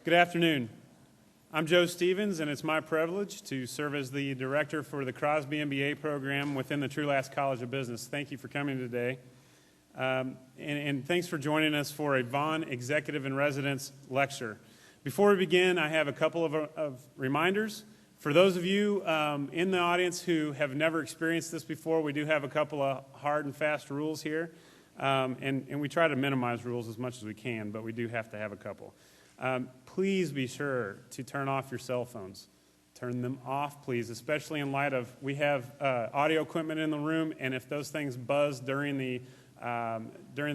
Good afternoon. I'm Joe Stevens, and it's my privilege to serve as the director for the Crosby MBA program within the Trulaske College of Business. Thank you for coming today. And thanks for joining us for a Vaughn Executive in Residence lecture. Before we begin, I have a couple of reminders. For those of you in the audience who have never experienced this before, we do have a couple of hard and fast rules here. And we try to minimize rules as much as we can, but we do have to have a couple. Please be sure to turn off your cell phones. Turn them off, please, especially in light of we have audio equipment in the room, and if those things buzz during the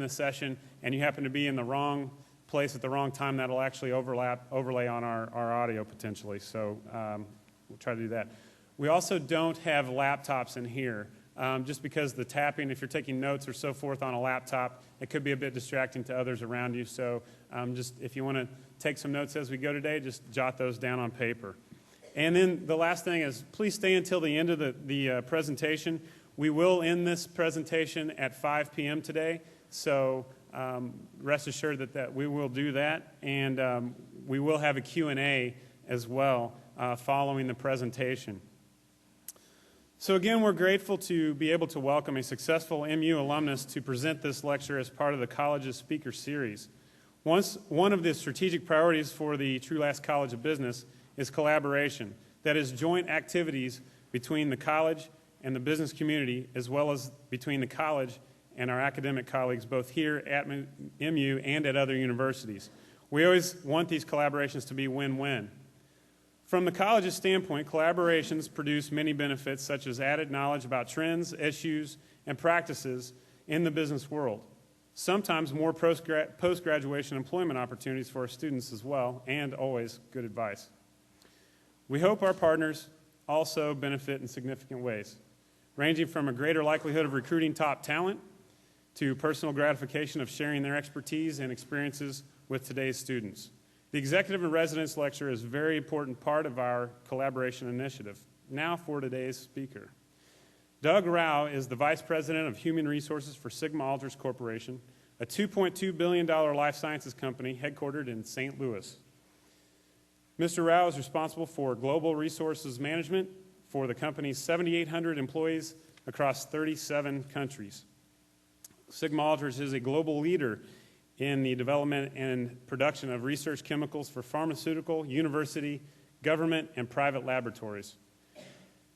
session and you happen to be in the wrong place at the wrong time, that'll actually overlay on our audio potentially. So we'll try to do that. We also don't have laptops in here. Just because the tapping, if you're taking notes or so forth on a laptop, it could be a bit distracting to others around you. So just if you want to take some notes as we go today, just jot those down on paper. And then the last thing is please stay until the end of the presentation. We will end this presentation at 5 p.m. today. So rest assured that we will do that. And we will have a Q&A as well following the presentation. So again, we're grateful to be able to welcome a successful MU alumnus to present this lecture as part of the college's speaker series. One of the strategic priorities for the Trulaske College of Business is collaboration, that is, joint activities between the college and the business community, as well as between the college and our academic colleagues, both here at MU and at other universities. We always want these collaborations to be win-win. From the college's standpoint, collaborations produce many benefits, such as added knowledge about trends, issues, and practices in the business world. Sometimes more post-graduation employment opportunities for our students as well, and always good advice. We hope our partners also benefit in significant ways, ranging from a greater likelihood of recruiting top talent to personal gratification of sharing their expertise and experiences with today's students. The Executive in Residence lecture is a very important part of our collaboration initiative. Now for today's speaker. Doug Rau is the Vice President of Human Resources for Sigma-Aldrich Corporation, a $2.2 billion life sciences company headquartered in St. Louis. Mr. Rau is responsible for global resources management for the company's 7,800 employees across 37 countries. Sigma-Aldrich is a global leader in the development and production of research chemicals for pharmaceutical, university, government, and private laboratories.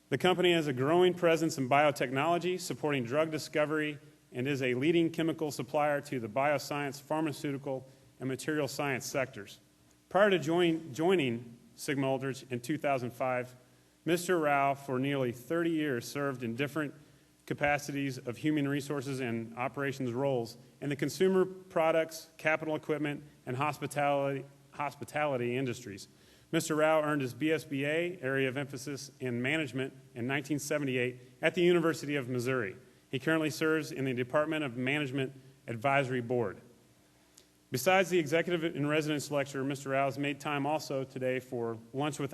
The company has a growing presence in biotechnology, supporting drug discovery, and is a leading chemical supplier to the bioscience, pharmaceutical, and material science sectors. Prior to joining Sigma-Aldrich in 2005, Mr. Rau, for nearly 30 years, served in different capacities of human resources and operations roles in the consumer products, capital equipment, and hospitality industries. Mr. Rau earned his BSBA, area of emphasis in management, in 1978 at the University of Missouri. He currently serves in the Department of Management Advisory Board. Besides the Executive in Residence lecture, Mr. Rau has made time also today for lunch with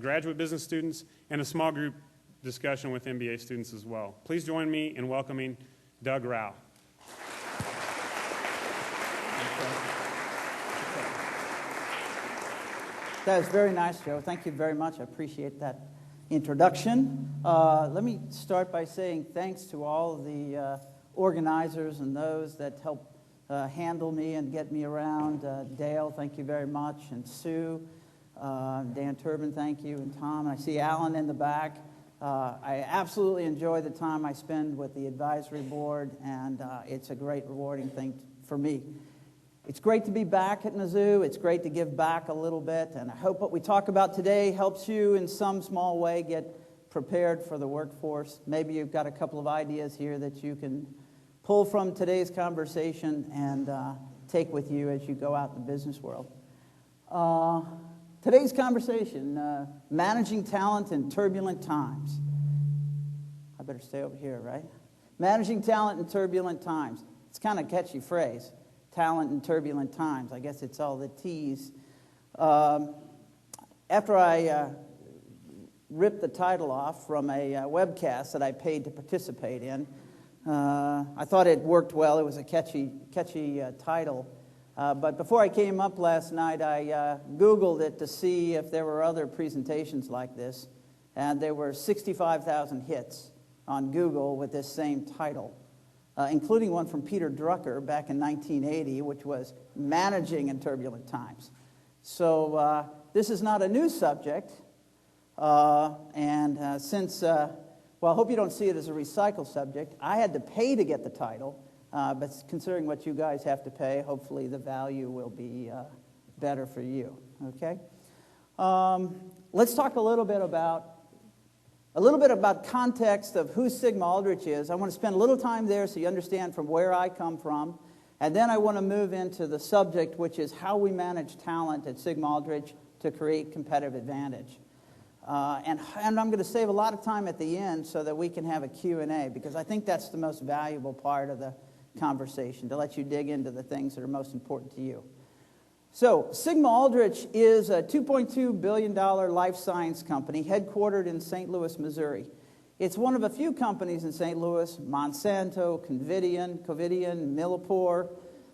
graduate business students and a small group discussion with MBA students as well. Please join me in welcoming Doug Rau. That was very nice, Joe. Thank you very much. I appreciate that introduction. Let me start by saying thanks to all of the organizers and those that help handle me and get me around. Dale, thank you very much, and Sue, Dan Turbin, thank you, and Tom. I see Alan in the back. I absolutely enjoy the time I spend with the advisory board, and it's a great rewarding thing for me. It's great to be back at Mizzou. It's great to give back a little bit, and I hope what we talk about today helps you in some small way get prepared for the workforce. Maybe you've got a couple of ideas here that you can pull from today's conversation and take with you as you go out in the business world. Today's conversation, managing talent in turbulent times. I better stay over here, right? Managing talent in turbulent times. It's kind of a catchy phrase, talent in turbulent times. I guess it's all the T's. After I ripped the title off from a webcast that I paid to participate in, I thought it worked well. It was a catchy title. But before I came up last night, I Googled it to see if there were other presentations like this, and there were 65,000 hits on Google with this same title, including one from Peter Drucker back in 1980, which was Managing in Turbulent Times. So this is not a new subject, and since, well, I hope you don't see it as a recycled subject. I had to pay to get the title, but considering what you guys have to pay, hopefully the value will be better for you, okay? Let's talk a little bit about context of who Sigma-Aldrich is. I want to spend a little time there so you understand from where I come from. And then I want to move into the subject, which is how we manage talent at Sigma-Aldrich to create competitive advantage. And I'm going to save a lot of time at the end so that we can have a Q&A, because I think that's the most valuable part of the conversation, to let you dig into the things that are most important to you. So, Sigma-Aldrich is a $2.2 billion life science company headquartered in St. Louis, Missouri. It's one of a few companies in St. Louis: Monsanto, Covidien, Millipore,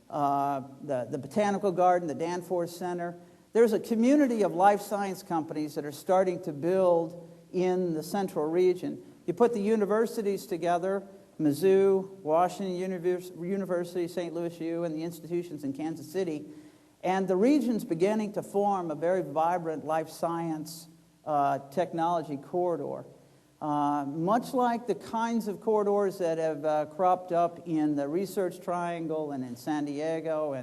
the Botanical Garden, the Danforth Center. There's a community of life science companies that are starting to build in the central region. You put the universities together, Mizzou, Washington University, St. Louis U, and the institutions in Kansas City, and the region's beginning to form a very vibrant life science technology corridor. Much like the kinds of corridors that have cropped up in the Research Triangle and in San Diego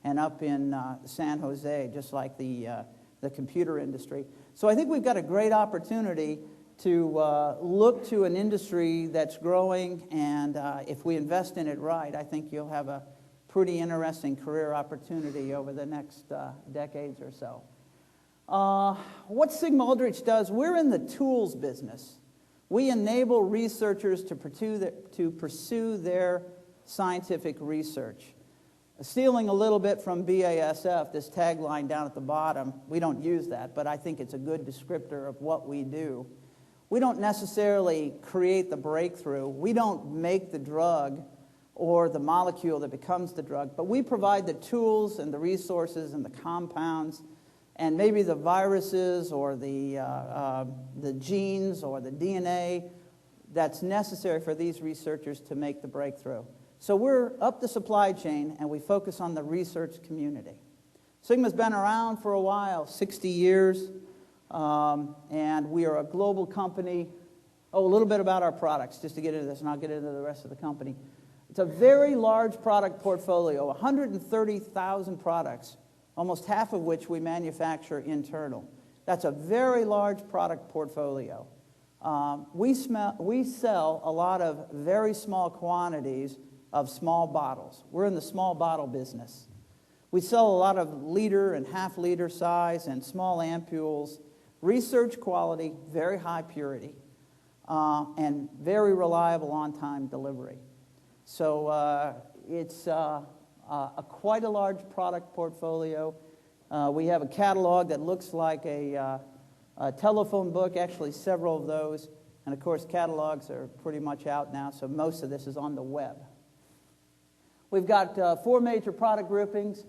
and up in San Jose, just like the computer industry. So I think we've got a great opportunity to look to an industry that's growing, and if we invest in it right, I think you'll have a pretty interesting career opportunity over the next decades or so. What Sigma-Aldrich does, we're in the tools business. We enable researchers to pursue their scientific research. Stealing a little bit from BASF, this tagline down at the bottom, we don't use that, but I think it's a good descriptor of what we do. We don't necessarily create the breakthrough. We don't make the drug or the molecule that becomes the drug, but we provide the tools and the resources and the compounds and maybe the viruses or the genes or the DNA that's necessary for these researchers to make the breakthrough. So we're up the supply chain, and we focus on the research community. Sigma's been around for a while, 60 years, and we are a global company. Oh, a little bit about our products, just to get into this, and I'll get into the rest of the company. It's a very large product portfolio, 130,000 products, almost half of which we manufacture internal. That's a very large product portfolio. We sell a lot of very small quantities of small bottles. We're in the small bottle business. We sell a lot of liter and half-liter size and small ampules, research quality, very high purity, and very reliable on-time delivery. So it's quite a large product portfolio. We have a catalog that looks like a telephone book, actually several of those. And of course, catalogs are pretty much out now, so most of this is on the web. We've got 4 major product groupings: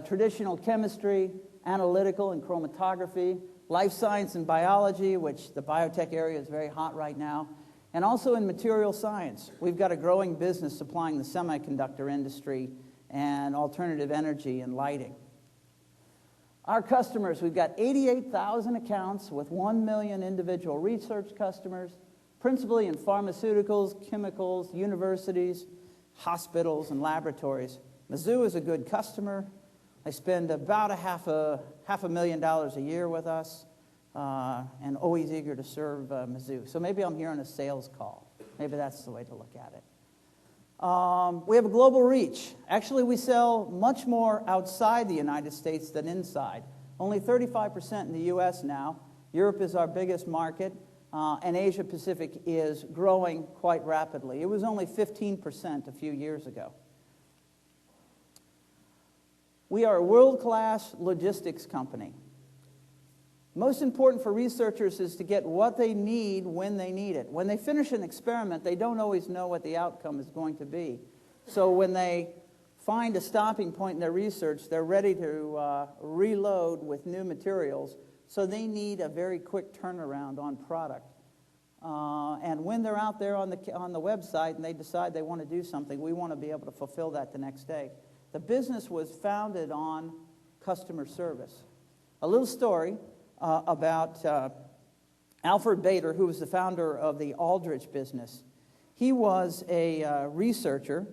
traditional chemistry, analytical and chromatography, life science and biology, which the biotech area is very hot right now, and also in material science. We've got a growing business supplying the semiconductor industry and alternative energy and lighting. Our customers, we've got 88,000 accounts with 1 million individual research customers, principally in pharmaceuticals, chemicals, universities, hospitals, and laboratories. Mizzou is a good customer. They spend about half a $500,000 a year with us, and always eager to serve Mizzou. So maybe I'm here on a sales call. Maybe that's the way to look at it. We have a global reach. Actually, we sell much more outside the United States than inside. Only 35% in the U.S. now. Europe is our biggest market, and Asia Pacific is growing quite rapidly. It was only 15% a few years ago. We are a world-class logistics company. Most important for researchers is to get what they need when they need it. When they finish an experiment, they don't always know what the outcome is going to be. So when they find a stopping point in their research, they're ready to reload with new materials, so they need a very quick turnaround on product. And when they're out there on the website and they decide they want to do something, we want to be able to fulfill that the next day. The business was founded on customer service. A little story about Alfred Bader, who was the founder of the Aldrich business. He was a researcher,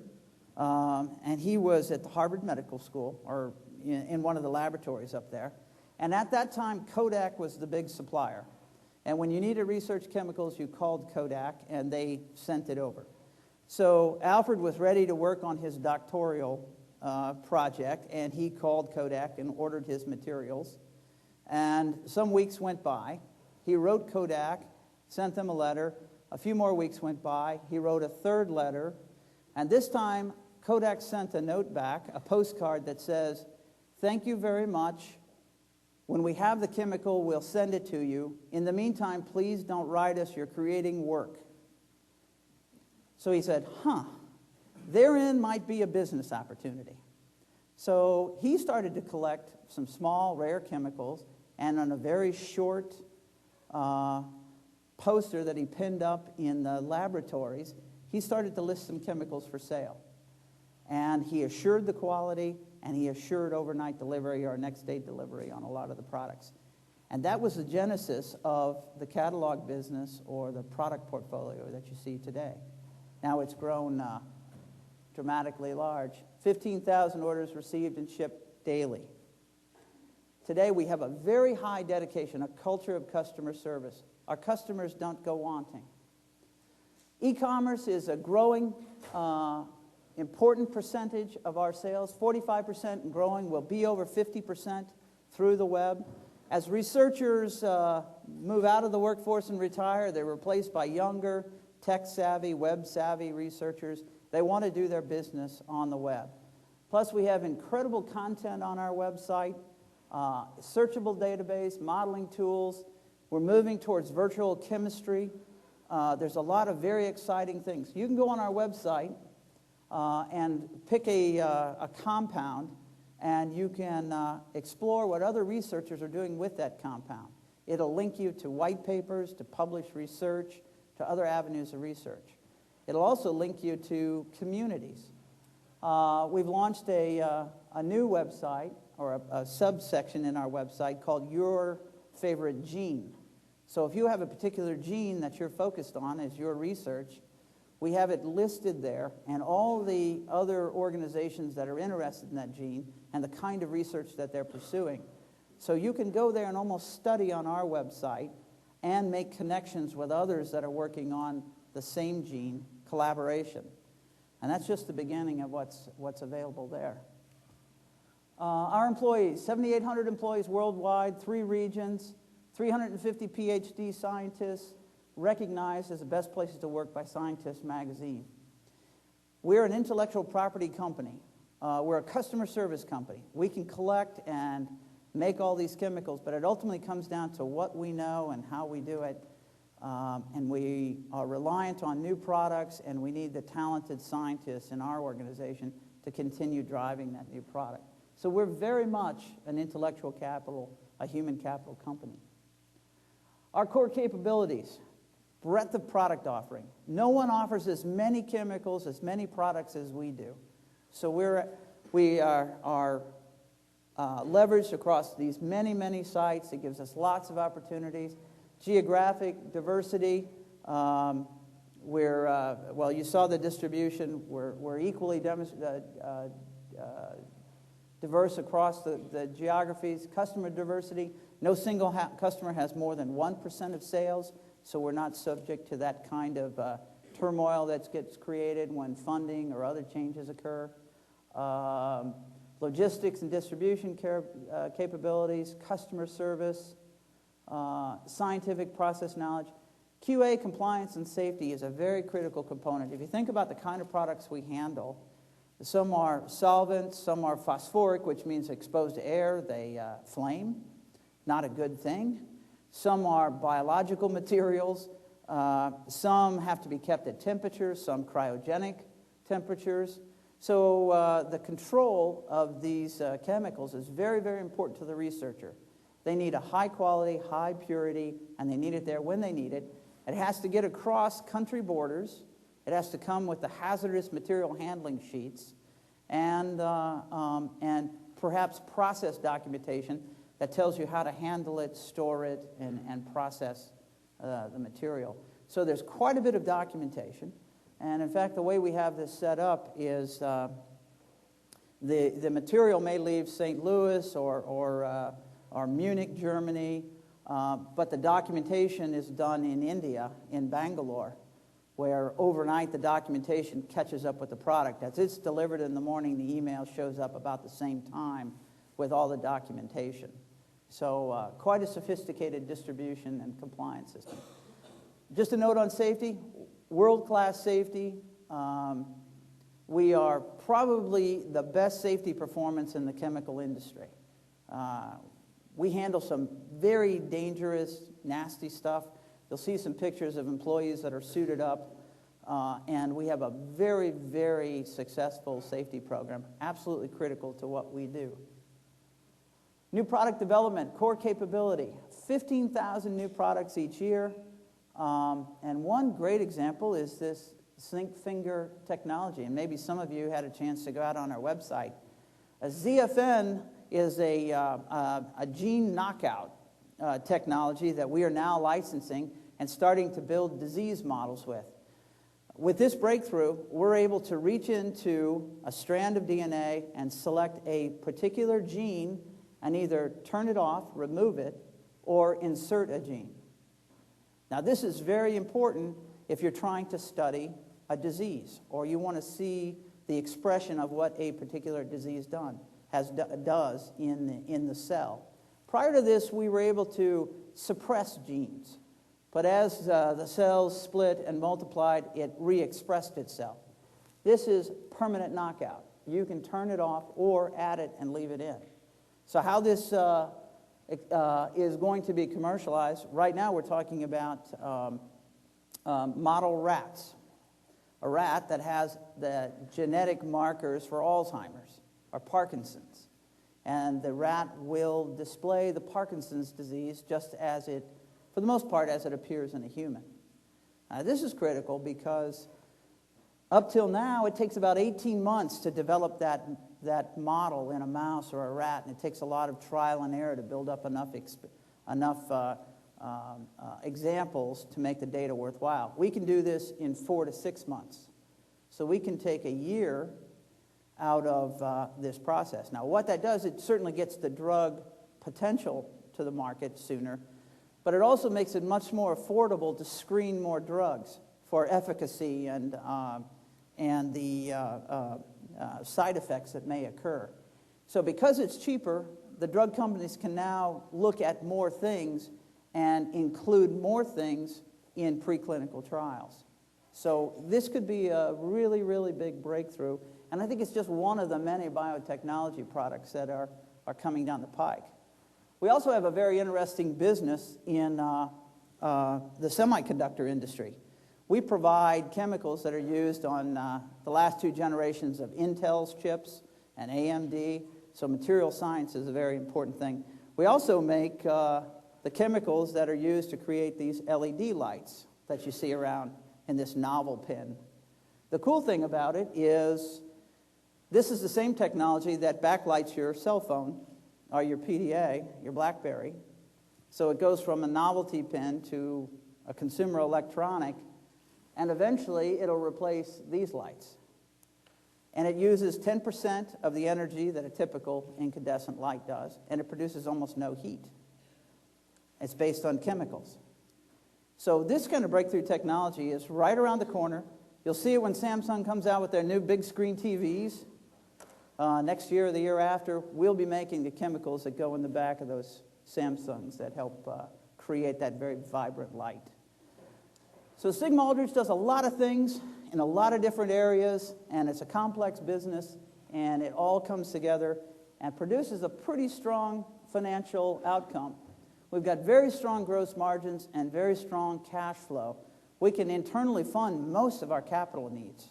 and he was at the Harvard Medical School, or in one of the laboratories up there. And at that time, Kodak was the big supplier. And when you needed research chemicals, you called Kodak, and they sent it over. So Alfred was ready to work on his doctoral project, and he called Kodak and ordered his materials. And some weeks went by. He wrote Kodak, sent them a letter. A few more weeks went by. He wrote a third letter. And this time, Kodak sent a note back, a postcard that says, "Thank you very much. When we have the chemical, we'll send it to you. In the meantime, please don't write us. You're creating work." So he said, therein might be a business opportunity. So he started to collect some small, rare chemicals, and on a very short poster that he pinned up in the laboratories, he started to list some chemicals for sale. And he assured the quality, and he assured overnight delivery or next-day delivery on a lot of the products. And that was the genesis of the catalog business or the product portfolio that you see today. Now it's grown dramatically large. 15,000 orders received and shipped daily. Today we have a very high dedication, a culture of customer service. Our customers don't go wanting. E-commerce is a growing, important percentage of our sales, 45% and growing, will be over 50% through the web. As researchers move out of the workforce and retire, they're replaced by younger, tech-savvy, web-savvy researchers. They want to do their business on the web. Plus, we have incredible content on our website, searchable database, modeling tools. We're moving towards virtual chemistry. There's a lot of very exciting things. You can go on our website and pick a compound, and you can explore what other researchers are doing with that compound. It'll link you to white papers, to published research, to other avenues of research. It'll also link you to communities. We've launched a new website, or a subsection in our website called Your Favorite Gene. So if you have a particular gene that you're focused on as your research, we have it listed there, and all the other organizations that are interested in that gene and the kind of research that they're pursuing. So you can go there and almost study on our website and make connections with others that are working on the same gene, collaboration. And that's just the beginning of what's available there. Our employees, 7,800 employees worldwide, 3 regions, 350 PhD scientists, recognized as the best places to work by Scientist magazine. We're an intellectual property company. We're a customer service company. We can collect and make all these chemicals, but it ultimately comes down to what we know and how we do it. And we are reliant on new products, and we need the talented scientists in our organization to continue driving that new product. So we're very much an intellectual capital, a human capital company. Our core capabilities, breadth of product offering. No one offers as many chemicals, as many products as we do. So we are leveraged across these many sites. It gives us lots of opportunities. Geographic diversity. Well, you saw the distribution. We're equally diverse across the geographies. Customer diversity. No single customer has more than 1% of sales, so we're not subject to that kind of turmoil that gets created when funding or other changes occur. Logistics and distribution capabilities, customer service, scientific process knowledge. QA, compliance, and safety is a very critical component. If you think about the kind of products we handle, some are solvents, some are phosphoric, which means exposed to air, they flame. Not a good thing. Some are biological materials. Some have to be kept at temperatures, some cryogenic temperatures. So the control of these chemicals is very, very important to the researcher. They need a high quality, high purity, and they need it there when they need it. It has to get across country borders. It has to come with the hazardous material handling sheets and perhaps process documentation that tells you how to handle it, store it, and process the material. So there's quite a bit of documentation. And in fact, the way we have this set up is the material may leave St. Louis or Munich, Germany, but the documentation is done in India, in Bangalore, where overnight the documentation catches up with the product. As it's delivered in the morning, the email shows up about the same time with all the documentation. So quite a sophisticated distribution and compliance system. Just a note on safety, world-class safety. We are probably the best safety performance in the chemical industry. We handle some very dangerous, nasty stuff. You'll see some pictures of employees that are suited up, and we have a very, very successful safety program, absolutely critical to what we do. New product development, core capability, 15,000 new products each year, and one great example is this zinc finger technology, and maybe some of you had a chance to go out on our website. A ZFN is a gene knockout technology that we are now licensing and starting to build disease models with. With this breakthrough, we're able to reach into a strand of DNA and select a particular gene and either turn it off, remove it, or insert a gene. Now, this is very important if you're trying to study a disease or you want to see the expression of what a particular disease does in the cell. Prior to this, we were able to suppress genes. But as the cells split and multiplied, it re-expressed itself. This is permanent knockout. You can turn it off or add it and leave it in. So how this is going to be commercialized, right now we're talking about model rats. A rat that has the genetic markers for Alzheimer's or Parkinson's. And the rat will display the Parkinson's disease just as it, for the most part, as it appears in a human. This is critical because up till now, it takes about 18 months to develop that model in a mouse or a rat, and it takes a lot of trial and error to build up enough examples to make the data worthwhile. We can do this in 4 to 6 months. So we can take a year out of this process. Now, what that does, it certainly gets the drug potential to the market sooner, but it also makes it much more affordable to screen more drugs for efficacy and the side effects that may occur. So because it's cheaper, the drug companies can now look at more things and include more things in preclinical trials. So this could be a really, really big breakthrough, and I think it's just one of the many biotechnology products that are coming down the pike. We also have a very interesting business in the semiconductor industry. We provide chemicals that are used on the last 2 generations of Intel's chips and AMD, so material science is a very important thing. We also make the chemicals that are used to create these LED lights that you see around in this novel pin. The cool thing about it is this is the same technology that backlights your cell phone or your PDA, your BlackBerry. So it goes from a novelty pin to a consumer electronic, and eventually it'll replace these lights. And it uses 10% of the energy that a typical incandescent light does, and it produces almost no heat. It's based on chemicals. So this kind of breakthrough technology is right around the corner. You'll see it when Samsung comes out with their new big screen TVs. Next year or the year after, we'll be making the chemicals that go in the back of those Samsungs that help create that very vibrant light. So Sigma-Aldrich does a lot of things in a lot of different areas, and it's a complex business, and it all comes together and produces a pretty strong financial outcome. We've got very strong gross margins and very strong cash flow. We can internally fund most of our capital needs.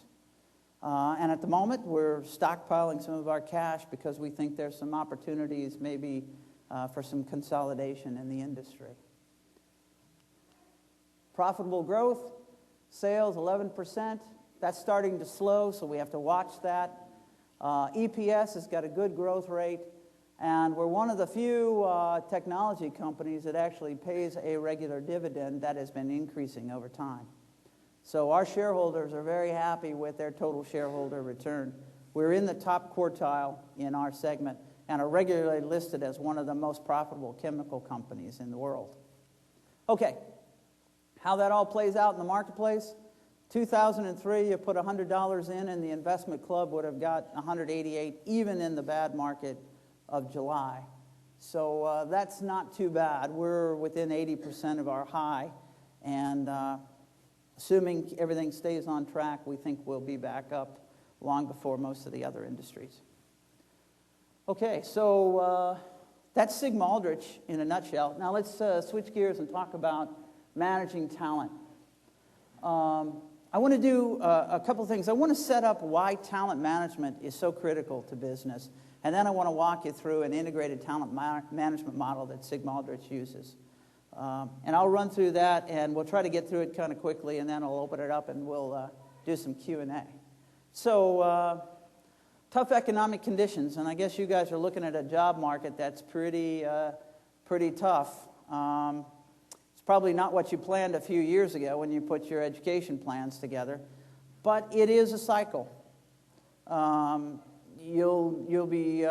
And at the moment, we're stockpiling some of our cash because we think there's some opportunities maybe for some consolidation in the industry. Profitable growth, sales 11%. That's starting to slow, so we have to watch that. EPS has got a good growth rate, and we're one of the few technology companies that actually pays a regular dividend that has been increasing over time. So our shareholders are very happy with their total shareholder return. We're in the top quartile in our segment and are regularly listed as one of the most profitable chemical companies in the world. Okay, how that all plays out in the marketplace. 2003, you put $100 in and the investment club would have got $188 even in the bad market of July. So that's not too bad. We're within 80% of our high, and assuming everything stays on track, we think we'll be back up long before most of the other industries. Okay, so that's Sigma-Aldrich in a nutshell. Now let's switch gears and talk about managing talent. I want to do a couple of things. I want to set up why talent management is so critical to business, and then I want to walk you through an integrated talent management model that Sigma-Aldrich uses. And I'll run through that, and we'll try to get through it kind of quickly, and then I'll open it up and we'll do some Q&A. So, tough economic conditions, and I guess you guys are looking at a job market that's pretty tough. It's probably not what you planned a few years ago when you put your education plans together, but it is a cycle. You'll be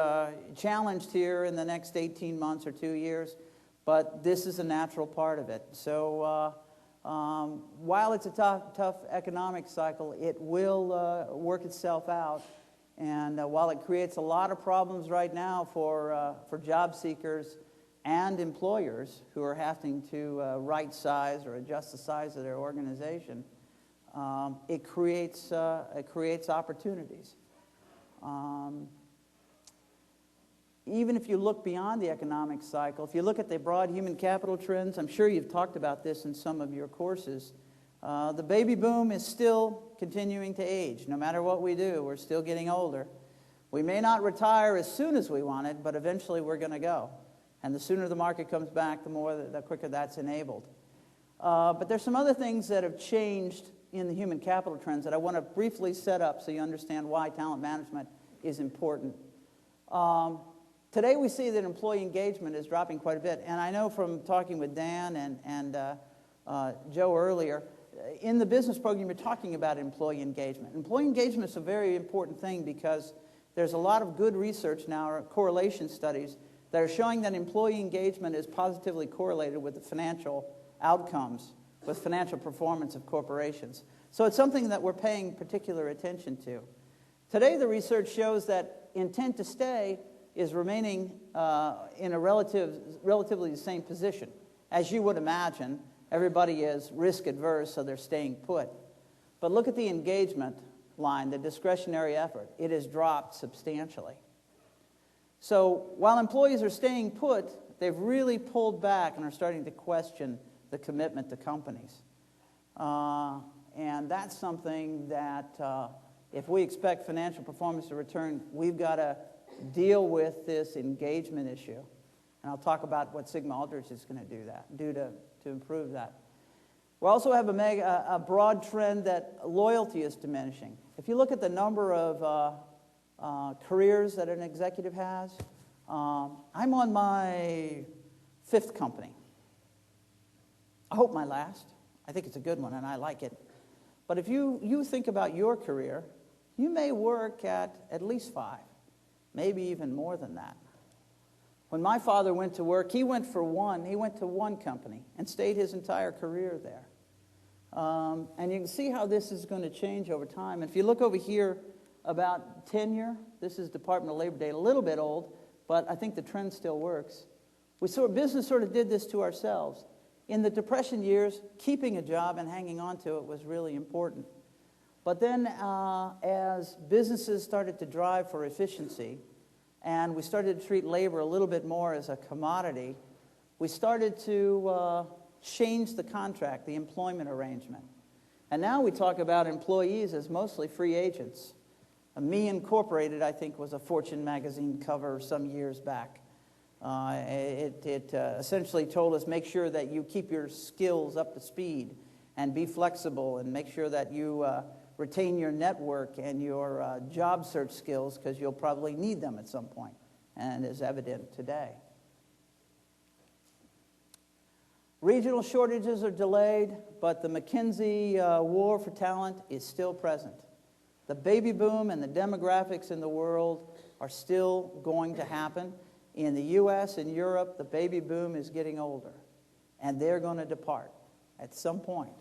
challenged here in the next 18 months or 2 years, but this is a natural part of it. So while it's a tough economic cycle, it will work itself out. And while it creates a lot of problems right now for job seekers and employers who are having to right size or adjust the size of their organization, it creates opportunities. Even if you look beyond the economic cycle, if you look at the broad human capital trends, I'm sure you've talked about this in some of your courses, the baby boom is still continuing to age. No matter what we do, we're still getting older. We may not retire as soon as we wanted, but eventually we're going to go. And the sooner the market comes back, the quicker that's enabled. But there's some other things that have changed in the human capital trends that I want to briefly set up so you understand why talent management is important. Today we see that employee engagement is dropping quite a bit. And I know from talking with Dan and Joe earlier, in the business program you're talking about employee engagement. Employee engagement is a very important thing because there's a lot of good research now, or correlation studies, that are showing that employee engagement is positively correlated with the financial outcomes, with financial performance of corporations. So it's something that we're paying particular attention to. Today the research shows that intent to stay is remaining in a relatively the same position. As you would imagine, everybody is risk adverse, so they're staying put. But look at the engagement line, the discretionary effort. It has dropped substantially. So while employees are staying put, they've really pulled back and are starting to question the commitment to companies. And that's something that if we expect financial performance to return, we've got to deal with this engagement issue. And I'll talk about what Sigma-Aldrich is going to do to improve that. We also have a broad trend that loyalty is diminishing. If you look at the number of careers that an executive has, I'm on my 5th company. I hope my last. I think it's a good one and I like it. But if you think about your career, you may work at least 5, maybe even more than that. When my father went to work, he went to one company and stayed his entire career there. And you can see how this is going to change over time. If you look over here about tenure, this is Department of Labor data, a little bit old, but I think the trend still works. Business sort of did this to ourselves. In the Depression years, keeping a job and hanging on to it was really important. But then as businesses started to drive for efficiency, and we started to treat labor a little bit more as a commodity, we started to change the contract, the employment arrangement. And now we talk about employees as mostly free agents. Me Incorporated, I think, was a Fortune magazine cover some years back. It essentially told us, make sure that you keep your skills up to speed and be flexible, and make sure that you retain your network and your job search skills, because you'll probably need them at some point, and is evident today. Regional shortages are delayed, but the McKinsey war for talent is still present. The baby boom and the demographics in the world are still going to happen. In the U.S. and Europe, the baby boom is getting older, and they're going to depart at some point.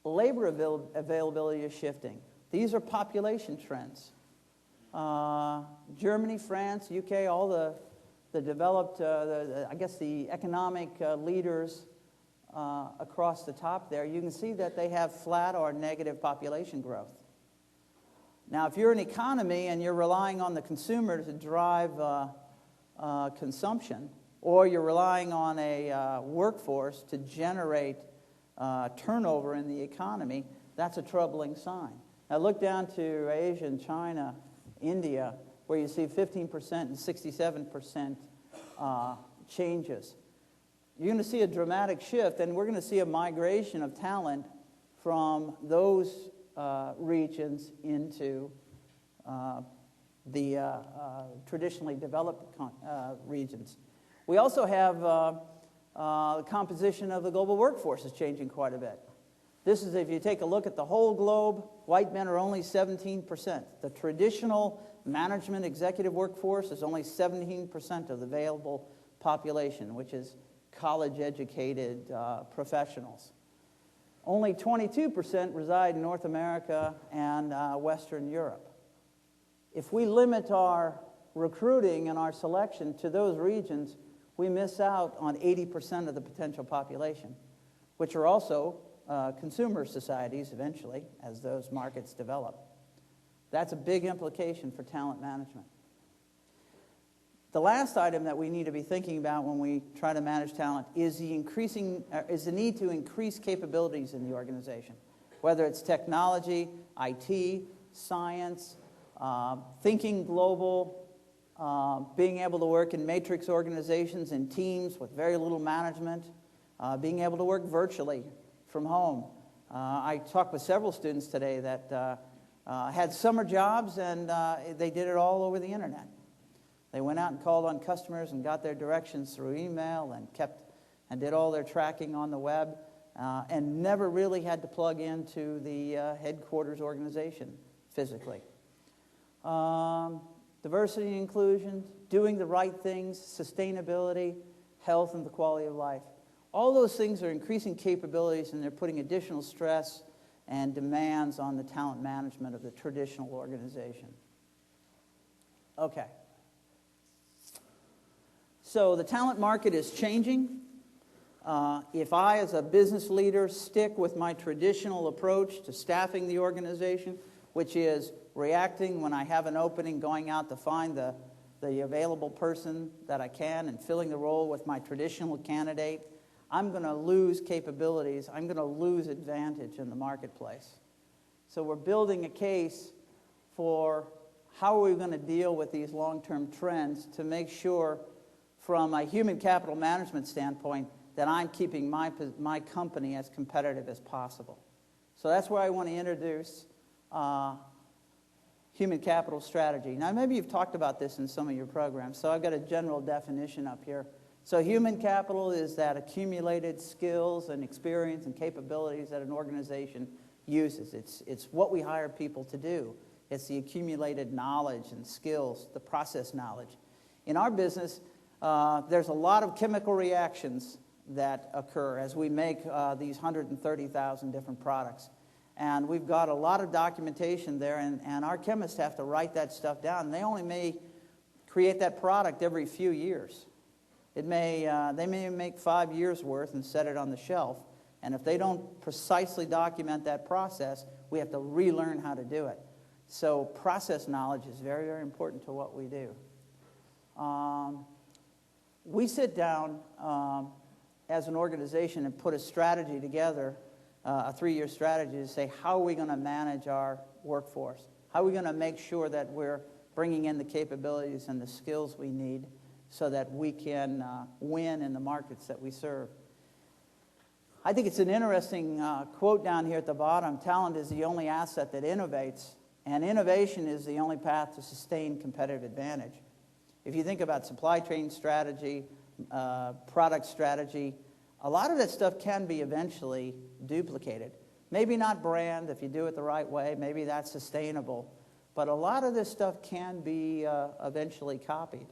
Labor availability is shifting. These are population trends. Germany, France, UK, all the developed, I guess the economic leaders across the top there, you can see that they have flat or negative population growth. Now, if you're an economy and you're relying on the consumer to drive consumption, or you're relying on a workforce to generate turnover in the economy, that's a troubling sign. Now, look down to Asia and China, India, where you see 15% and 67% changes. You're going to see a dramatic shift, and we're going to see a migration of talent from those regions into the traditionally developed regions. We also have the composition of the global workforce is changing quite a bit. This is, if you take a look at the whole globe, white men are only 17%. The traditional management executive workforce is only 17% of the available population, which is college-educated professionals. Only 22% reside in North America and Western Europe. If we limit our recruiting and our selection to those regions, we miss out on 80% of the potential population, which are also consumer societies eventually as those markets develop. That's a big implication for talent management. The last item that we need to be thinking about when we try to manage talent is the need to increase capabilities in the organization, whether it's technology, IT, science, thinking global, being able to work in matrix organizations and teams with very little management, being able to work virtually from home. I talked with several students today that had summer jobs, and they did it all over the internet. They went out and called on customers and got their directions through email and did all their tracking on the web, and never really had to plug into the headquarters organization physically. Diversity and inclusion, doing the right things, sustainability, health, and the quality of life. All those things are increasing capabilities, and they're putting additional stress and demands on the talent management of the traditional organization. Okay. So the talent market is changing. If I, as a business leader, stick with my traditional approach to staffing the organization, which is reacting when I have an opening, going out to find the available person that I can and filling the role with my traditional candidate, I'm going to lose capabilities. I'm going to lose advantage in the marketplace. So we're building a case for how are we going to deal with these long-term trends to make sure, from a human capital management standpoint, that I'm keeping my company as competitive as possible. So that's where I want to introduce human capital strategy. Now, maybe you've talked about this in some of your programs, so I've got a general definition up here. So human capital is that accumulated skills and experience and capabilities that an organization uses. It's what we hire people to do. It's the accumulated knowledge and skills, the process knowledge. In our business, there's a lot of chemical reactions that occur as we make these 130,000 different products. And we've got a lot of documentation there, and our chemists have to write that stuff down. They only may create that product every few years. They may make 5 years worth and set it on the shelf. And if they don't precisely document that process, we have to relearn how to do it. So process knowledge is very, very important to what we do. We sit down as an organization and put a strategy together a 3-year strategy to say, how are we going to manage our workforce? How are we going to make sure that we're bringing in the capabilities and the skills we need so that we can win in the markets that we serve? I think it's an interesting quote down here at the bottom. Talent is the only asset that innovates, and innovation is the only path to sustained competitive advantage. If you think about supply chain strategy, product strategy, a lot of that stuff can be eventually duplicated. Maybe not brand, if you do it the right way, maybe that's sustainable. But a lot of this stuff can be eventually copied.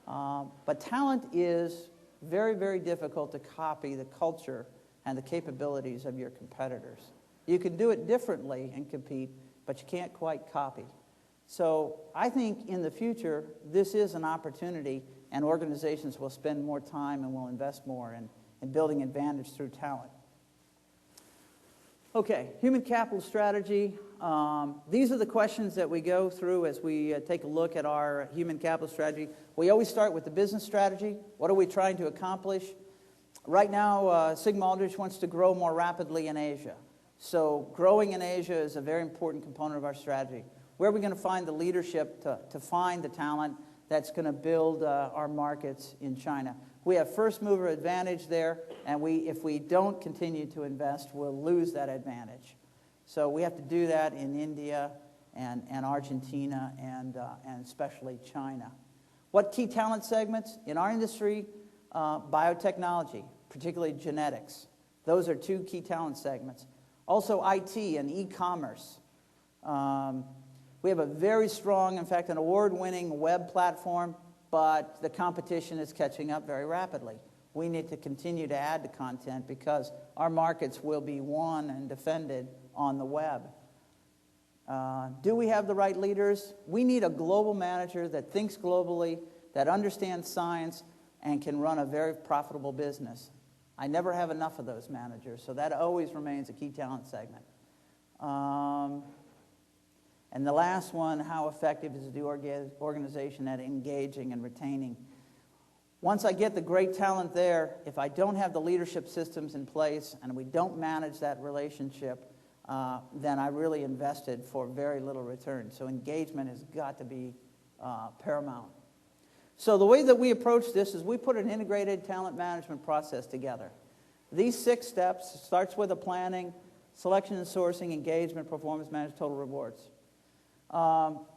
But talent is very, very difficult to copy the culture and the capabilities of your competitors. You can do it differently and compete, but you can't quite copy. So I think in the future, this is an opportunity, and organizations will spend more time and will invest more in building advantage through talent. Okay, human capital strategy. These are the questions that we go through as we take a look at our human capital strategy. We always start with the business strategy. What are we trying to accomplish? Right now, Sigma-Aldrich wants to grow more rapidly in Asia. So growing in Asia is a very important component of our strategy. Where are we going to find the leadership to find the talent that's going to build our markets in China? We have first mover advantage there, and if we don't continue to invest, we'll lose that advantage. So we have to do that in India and Argentina and especially China. What key talent segments? In our industry, biotechnology, particularly genetics. Those are 2 key talent segments. Also IT and e-commerce. We have a very strong, in fact, an award-winning web platform, but the competition is catching up very rapidly. We need to continue to add to content because our markets will be won and defended on the web. Do we have the right leaders? We need a global manager that thinks globally, that understands science, and can run a very profitable business. I never have enough of those managers, so that always remains a key talent segment. And the last one, how effective is the organization at engaging and retaining? Once I get the great talent there, if I don't have the leadership systems in place and we don't manage that relationship, then I really invested for very little return. So engagement has got to be paramount. So the way that we approach this is we put an integrated talent management process together. These 6 steps starts with a planning, selection and sourcing, engagement, performance management, total rewards.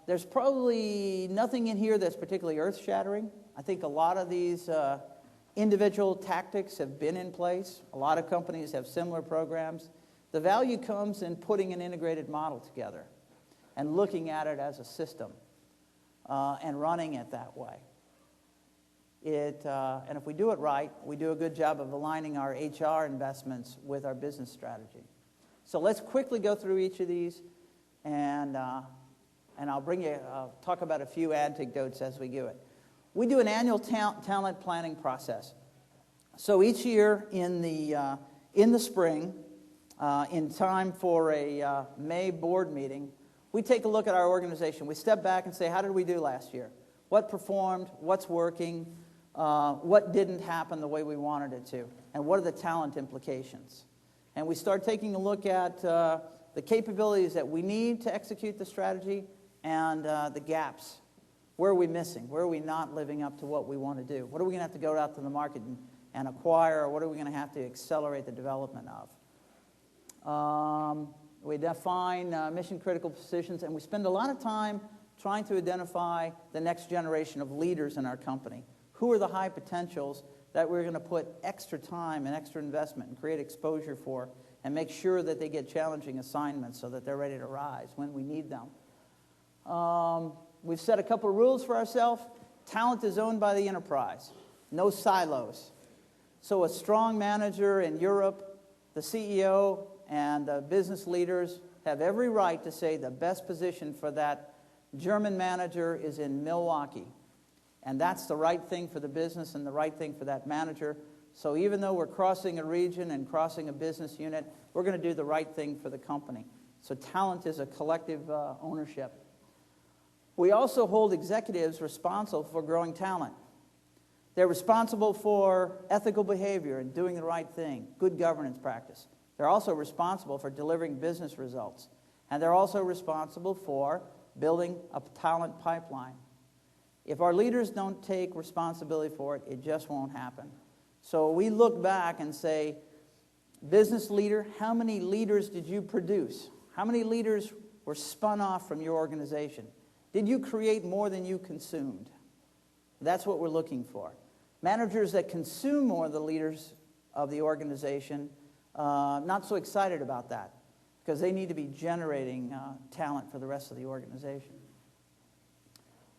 There's probably nothing in here that's particularly earth-shattering. I think a lot of these individual tactics have been in place. A lot of companies have similar programs. The value comes in putting an integrated model together and looking at it as a system and running it that way. And if we do it right, we do a good job of aligning our HR investments with our business strategy. So let's quickly go through each of these, and I'll talk about a few anecdotes as we do it. We do an annual talent planning process. So each year in the spring, in time for a May board meeting, we take a look at our organization. We step back and say, how did we do last year? What performed? What's working? What didn't happen the way we wanted it to? And what are the talent implications? And we start taking a look at the capabilities that we need to execute the strategy and the gaps. Where are we missing? Where are we not living up to what we want to do? What are we going to have to go out to the market and acquire? Or what are we going to have to accelerate the development of? We define mission-critical positions, and we spend a lot of time trying to identify the next generation of leaders in our company. Who are the high potentials that we're going to put extra time and extra investment and create exposure for and make sure that they get challenging assignments so that they're ready to rise when we need them. We've set a couple of rules for ourselves. Talent is owned by the enterprise. No silos. So a strong manager in Europe, the CEO, and the business leaders have every right to say the best position for that German manager is in Milwaukee. And that's the right thing for the business and the right thing for that manager. So even though we're crossing a region and crossing a business unit, we're going to do the right thing for the company. So talent is a collective ownership. We also hold executives responsible for growing talent. They're responsible for ethical behavior and doing the right thing, good governance practice. They're also responsible for delivering business results. And they're also responsible for building a talent pipeline. If our leaders don't take responsibility for it, it just won't happen. So we look back and say, business leader, how many leaders did you produce? How many leaders were spun off from your organization? Did you create more than you consumed? That's what we're looking for. Managers that consume more of the leaders of the organization, not so excited about that, because they need to be generating talent for the rest of the organization.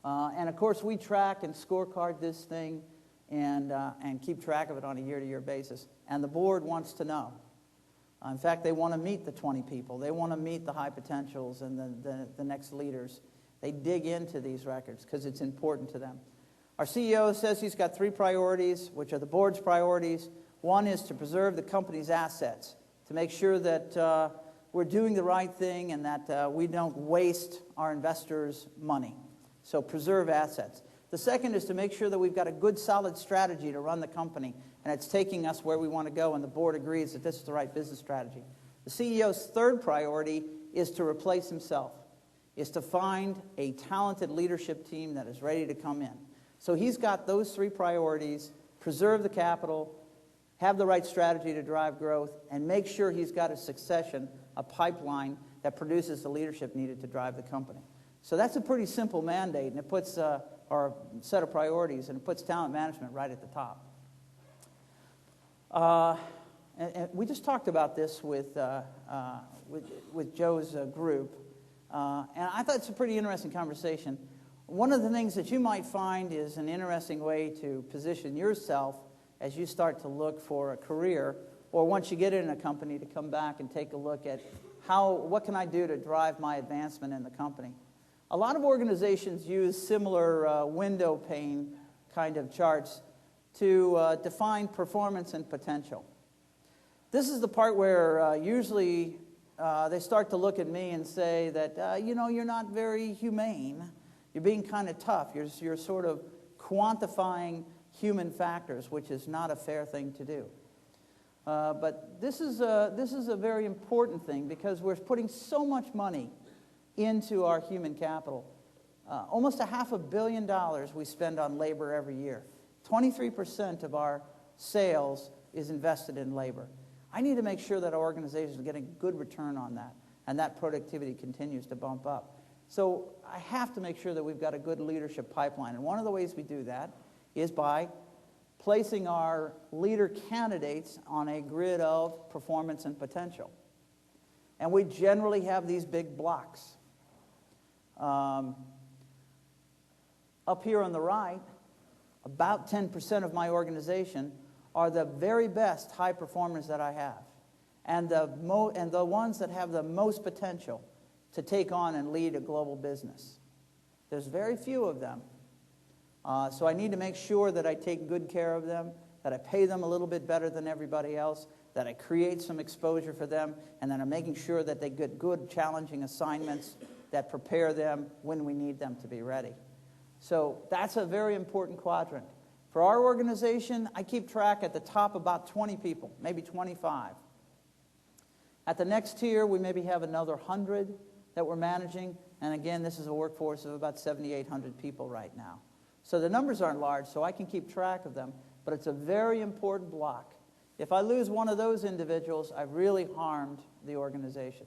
And of course, we track and scorecard this thing and keep track of it on a year-to-year basis. And the board wants to know. In fact, they want to meet the 20 people. They want to meet the high potentials and the next leaders. They dig into these records because it's important to them. Our CEO says he's got 3 priorities, which are the board's priorities. One is to preserve the company's assets, to make sure that we're doing the right thing and that we don't waste our investors' money. So preserve assets. The second is to make sure that we've got a good, solid strategy to run the company, and it's taking us where we want to go, and the board agrees that this is the right business strategy. The CEO's third priority is to replace himself, is to find a talented leadership team that is ready to come in. So he's got those 3 priorities: preserve the capital, have the right strategy to drive growth, and make sure he's got a succession, a pipeline that produces the leadership needed to drive the company. So that's a pretty simple mandate, and it puts our set of priorities, and it puts talent management right at the top. And we just talked about this with Joe's group, and I thought it's a pretty interesting conversation. One of the things that you might find is an interesting way to position yourself as you start to look for a career, or once you get in a company, to come back and take a look at what can I do to drive my advancement in the company. A lot of organizations use similar window pane kind of charts to define performance and potential. This is the part where usually they start to look at me and say that, you're not very humane. You're being kind of tough. You're sort of quantifying human factors, which is not a fair thing to do. But this is a very important thing, because we're putting so much money into our human capital. Almost $500 million we spend on labor every year. 23% of our sales is invested in labor. I need to make sure that our organizations are getting good return on that, and that productivity continues to bump up. So I have to make sure that we've got a good leadership pipeline, and one of the ways we do that is by placing our leader candidates on a grid of performance and potential. And we generally have these big blocks. Up here on the right, about 10% of my organization are the very best high performers that I have, and the ones that have the most potential to take on and lead a global business. There's very few of them. So I need to make sure that I take good care of them, that I pay them a little bit better than everybody else, that I create some exposure for them, and then I'm making sure that they get good, challenging assignments that prepare them when we need them to be ready. So that's a very important quadrant. For our organization, I keep track at the top about 20 people, maybe 25. At the next tier, we maybe have another 100 that we're managing. And again, this is a workforce of about 7,800 people right now. So the numbers aren't large, so I can keep track of them. But it's a very important block. If I lose one of those individuals, I've really harmed the organization.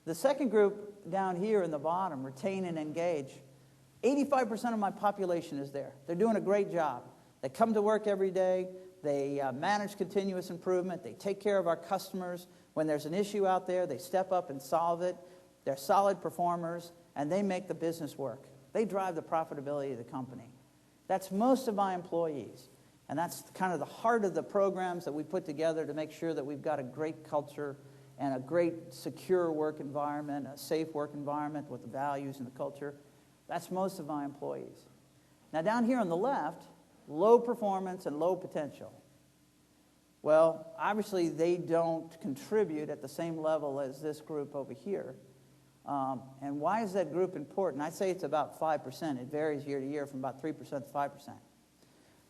The second group down here in the bottom, retain and engage. 85% of my population is there. They're doing a great job. They come to work every day. They manage continuous improvement. They take care of our customers. When there's an issue out there, they step up and solve it. They're solid performers, and they make the business work. They drive the profitability of the company. That's most of my employees, and that's kind of the heart of the programs that we put together to make sure that we've got a great culture and a great secure work environment, a safe work environment with the values and the culture. That's most of my employees. Now down here on the left, low performance and low potential. Well, obviously they don't contribute at the same level as this group over here. And why is that group important? I say it's about 5%. It varies year to year from about 3% to 5%.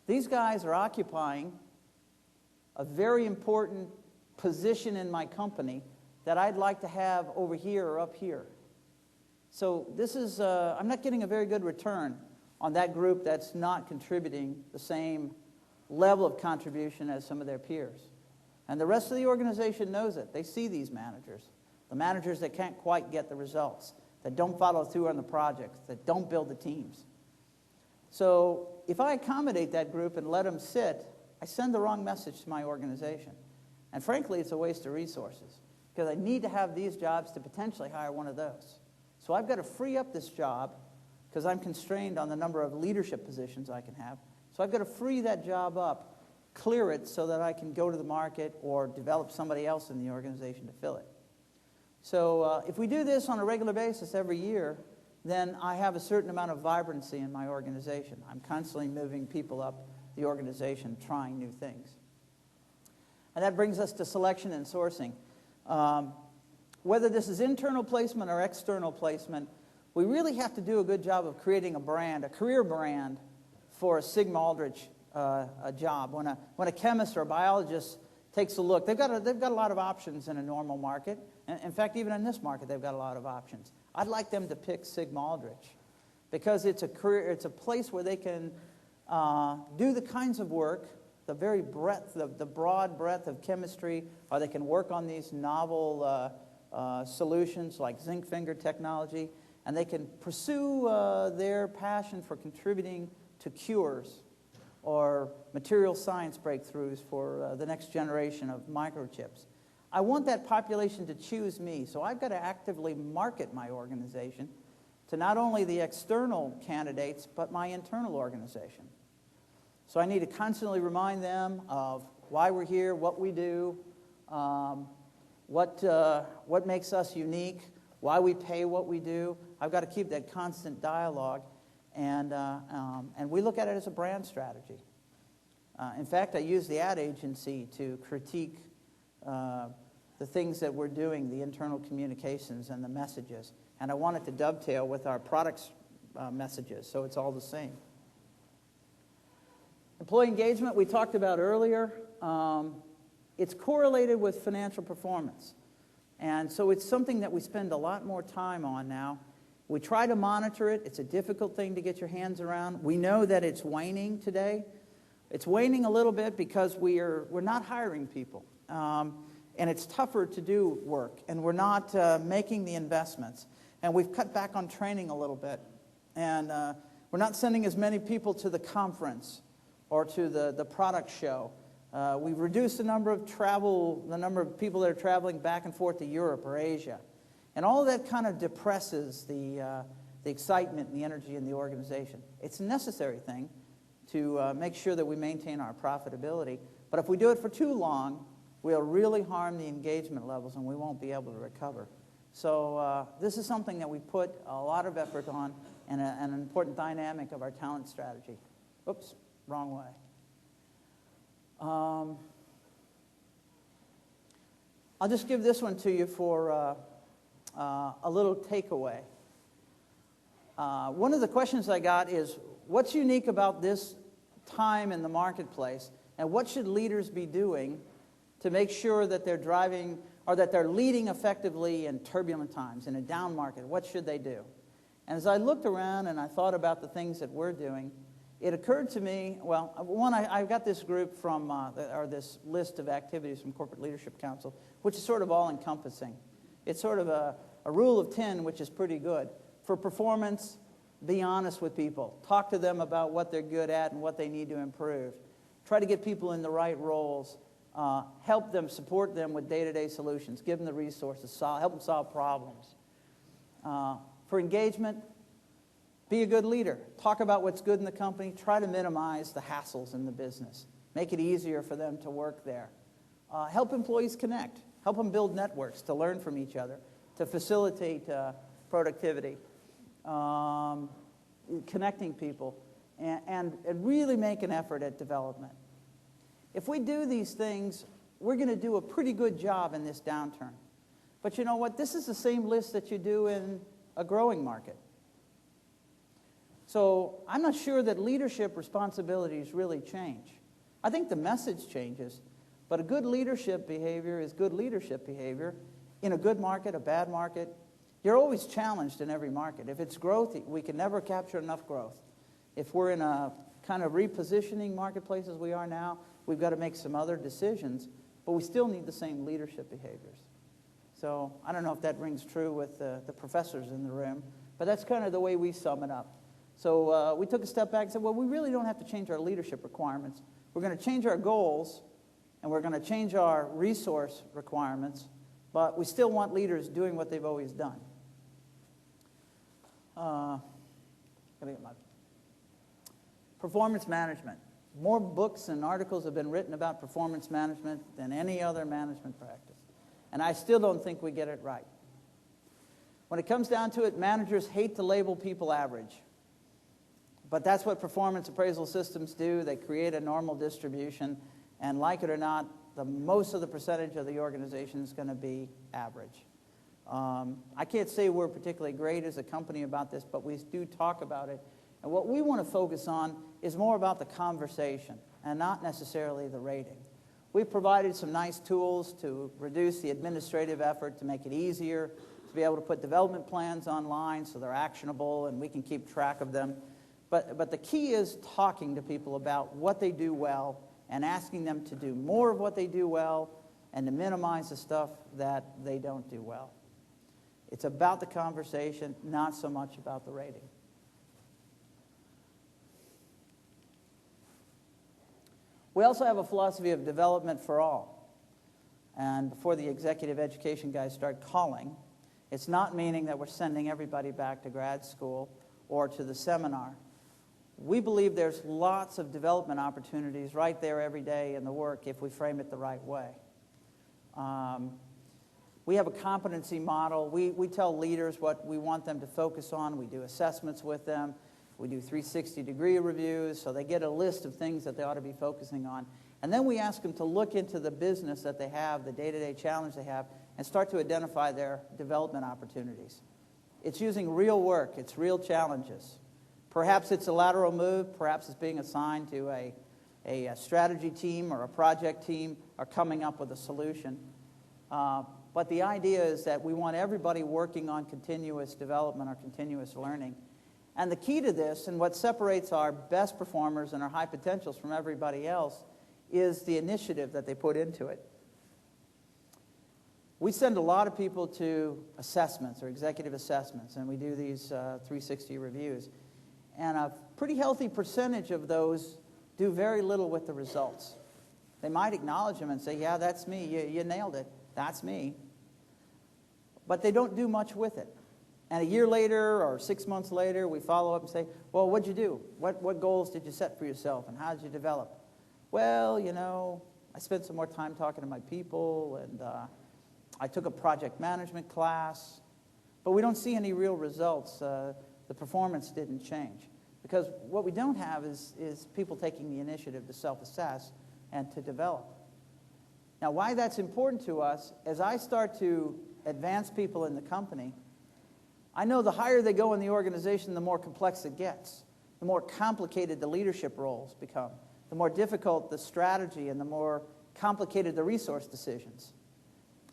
These guys are occupying a very important position in my company that I'd like to have over here or up here. So this is, I'm not getting a very good return on that group that's not contributing the same level of contribution as some of their peers. And the rest of the organization knows it. They see these managers, the managers that can't quite get the results, that don't follow through on the projects, that don't build the teams. So if I accommodate that group and let them sit, I send the wrong message to my organization. And frankly, it's a waste of resources because I need to have these jobs to potentially hire one of those. So I've got to free up this job because I'm constrained on the number of leadership positions I can have. So I've got to free that job up, clear it so that I can go to the market or develop somebody else in the organization to fill it. So if we do this on a regular basis every year, then I have a certain amount of vibrancy in my organization. I'm constantly moving people up the organization, trying new things. And that brings us to selection and sourcing. Whether this is internal placement or external placement, we really have to do a good job of creating a brand, a career brand for a Sigma-Aldrich job. When a chemist or a biologist takes a look, they've got a lot of options in a normal market. And in fact, even in this market, they've got a lot of options. I'd like them to pick Sigma-Aldrich because it's a place where they can do the kinds of work, the broad breadth of chemistry, or they can work on these novel solutions like zinc finger technology, and they can pursue their passion for contributing to cures or material science breakthroughs for the next generation of microchips. I want that population to choose me, so I've got to actively market my organization to not only the external candidates, but my internal organization. So I need to constantly remind them of why we're here, what we do, what makes us unique, why we pay what we do. I've got to keep that constant dialogue, and we look at it as a brand strategy. In fact, I use the ad agency to critique the things that we're doing, the internal communications and the messages. And I want it to dovetail with our products messages, so it's all the same. Employee engagement, we talked about earlier. It's correlated with financial performance. And so it's something that we spend a lot more time on now. We try to monitor it. It's a difficult thing to get your hands around. We know that it's waning today. It's waning a little bit because we're not hiring people. And it's tougher to do work, and we're not making the investments. And we've cut back on training a little bit. And we're not sending as many people to the conference or to the product show. We've reduced the number of people that are traveling back and forth to Europe or Asia. And all of that kind of depresses the excitement and the energy in the organization. It's a necessary thing to make sure that we maintain our profitability. But if we do it for too long, we'll really harm the engagement levels and we won't be able to recover. So this is something that we put a lot of effort on and an important dynamic of our talent strategy. Oops, wrong way. I'll just give this one to you for a little takeaway. One of the questions I got is, what's unique about this time in the marketplace, and what should leaders be doing to make sure that they're driving or that they're leading effectively in turbulent times, in a down market? What should they do? And as I looked around and I thought about the things that we're doing, it occurred to me, well, one, I got this group from, or this list of activities from Corporate Leadership Council, which is sort of all-encompassing. It's sort of a rule of 10, which is pretty good. For performance, be honest with people. Talk to them about what they're good at and what they need to improve. Try to get people in the right roles. Help them, support them with day-to-day solutions. Give them the resources. Help them solve problems. For engagement, be a good leader. Talk about what's good in the company. Try to minimize the hassles in the business. Make it easier for them to work there. Help employees connect. Help them build networks to learn from each other, to facilitate productivity, connecting people, and really make an effort at development. If we do these things, we're going to do a pretty good job in this downturn. But you know what? This is the same list that you do in a growing market. So I'm not sure that leadership responsibilities really change. I think the message changes, But a good leadership behavior is good leadership behavior in a good market, a bad market. You're always challenged in every market. If it's growth, we can never capture enough growth. If we're in a kind of repositioning marketplace as we are now, we've got to make some other decisions, but we still need the same leadership behaviors. So I don't know if that rings true with the professors in the room, but that's kind of the way we sum it up. So we took a step back and said, well, we really don't have to change our leadership requirements. We're going to change our goals, and we're going to change our resource requirements, but we still want leaders doing what they've always done. Performance management. More books and articles have been written about performance management than any other management practice. And I still don't think we get it right. When it comes down to it, managers hate to label people average. But that's what performance appraisal systems do. They create a normal distribution, and like it or not, most of the percentage of the organization is going to be average. I can't say we're particularly great as a company about this, but we do talk about it. And what we want to focus on is more about the conversation and not necessarily the rating. We've provided some nice tools to reduce the administrative effort, to make it easier, to be able to put development plans online so they're actionable and we can keep track of them. But the key is talking to people about what they do well and asking them to do more of what they do well and to minimize the stuff that they don't do well. It's about the conversation, not so much about the rating. We also have a philosophy of development for all. And before the executive education guys start calling, it's not meaning that we're sending everybody back to grad school or to the seminar. We believe there's lots of development opportunities right there every day in the work if we frame it the right way. We have a competency model. We tell leaders what we want them to focus on. We do assessments with them. We do 360-degree reviews, so they get a list of things that they ought to be focusing on. And then we ask them to look into the business that they have, the day-to-day challenge they have, and start to identify their development opportunities. It's using real work. It's real challenges. Perhaps it's a lateral move. Perhaps it's being assigned to a strategy team or a project team or coming up with a solution. But the idea is that we want everybody working on continuous development or continuous learning. And the key to this, and what separates our best performers and our high potentials from everybody else, is the initiative that they put into it. We send a lot of people to assessments or executive assessments, and we do these 360 reviews. And a pretty healthy percentage of those do very little with the results. They might acknowledge them and say, yeah, that's me, you nailed it, that's me. But they don't do much with it. And a year later or 6 months later, we follow up and say, well, what'd you do? What goals did you set for yourself, and how did you develop? Well, you know, I spent some more time talking to my people, and I took a project management class. But we don't see any real results. The performance didn't change. Because what we don't have is people taking the initiative to self-assess and to develop. Now, why that's important to us, as I start to advance people in the company, I know the higher they go in the organization, the more complex it gets. The more complicated the leadership roles become. The more difficult the strategy and the more complicated the resource decisions.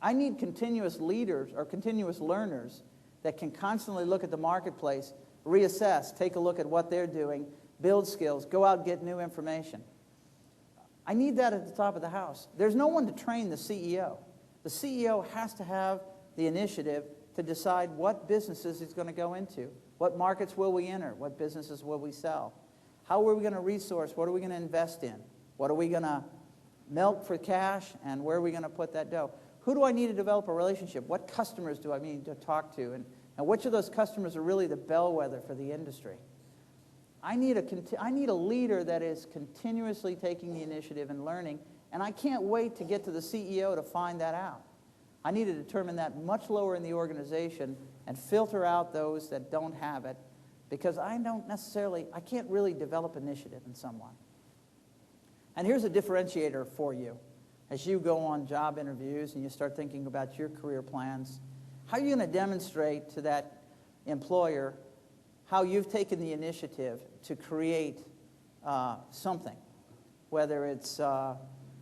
I need continuous leaders or continuous learners that can constantly look at the marketplace, reassess, take a look at what they're doing, build skills, go out and get new information. I need that at the top of the house. There's no one to train the CEO. The CEO has to have the initiative to decide what businesses he's going to go into. What markets will we enter? What businesses will we sell? How are we going to resource? What are we going to invest in? What are we going to milk for cash? And where are we going to put that dough? Who do I need to develop a relationship? What customers do I need to talk to? And which of those customers are really the bellwether for the industry? I need a leader that is continuously taking the initiative and learning, and I can't wait to get to the CEO to find that out. I need to determine that much lower in the organization and filter out those that don't have it, because I can't really develop initiative in someone. And here's a differentiator for you. As you go on job interviews and you start thinking about your career plans, how are you going to demonstrate to that employer how you've taken the initiative to create something, whether it's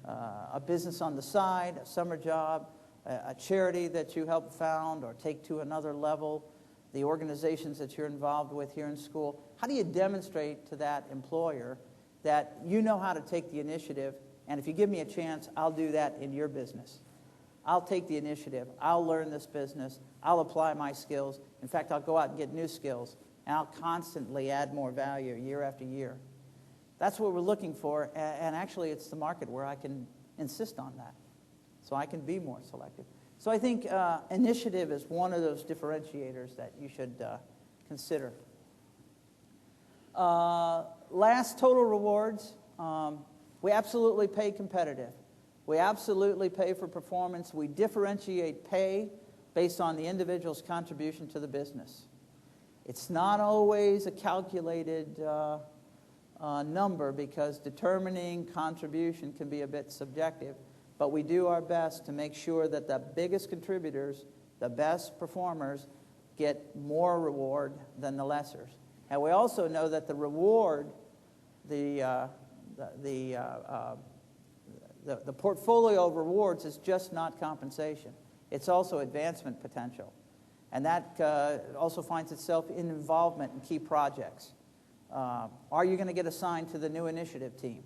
a business on the side, a summer job, a charity that you help found or take to another level, the organizations that you're involved with here in school. How do you demonstrate to that employer that you know how to take the initiative, and if you give me a chance, I'll do that in your business? I'll take the initiative. I'll learn this business. I'll apply my skills. In fact, I'll go out and get new skills, and I'll constantly add more value year after year. That's what we're looking for, and actually it's the market where I can insist on that, so I can be more selective. So I think initiative is one of those differentiators that you should consider. Last, total rewards. We absolutely pay competitive. We absolutely pay for performance. We differentiate pay based on the individual's contribution to the business. It's not always a calculated number, because determining contribution can be a bit subjective, but we do our best to make sure that the biggest contributors, the best performers, get more reward than the lessers. And we also know that the reward, the portfolio of rewards is just not compensation. It's also advancement potential. And that also finds itself in involvement in key projects. Are you going to get assigned to the new initiative team?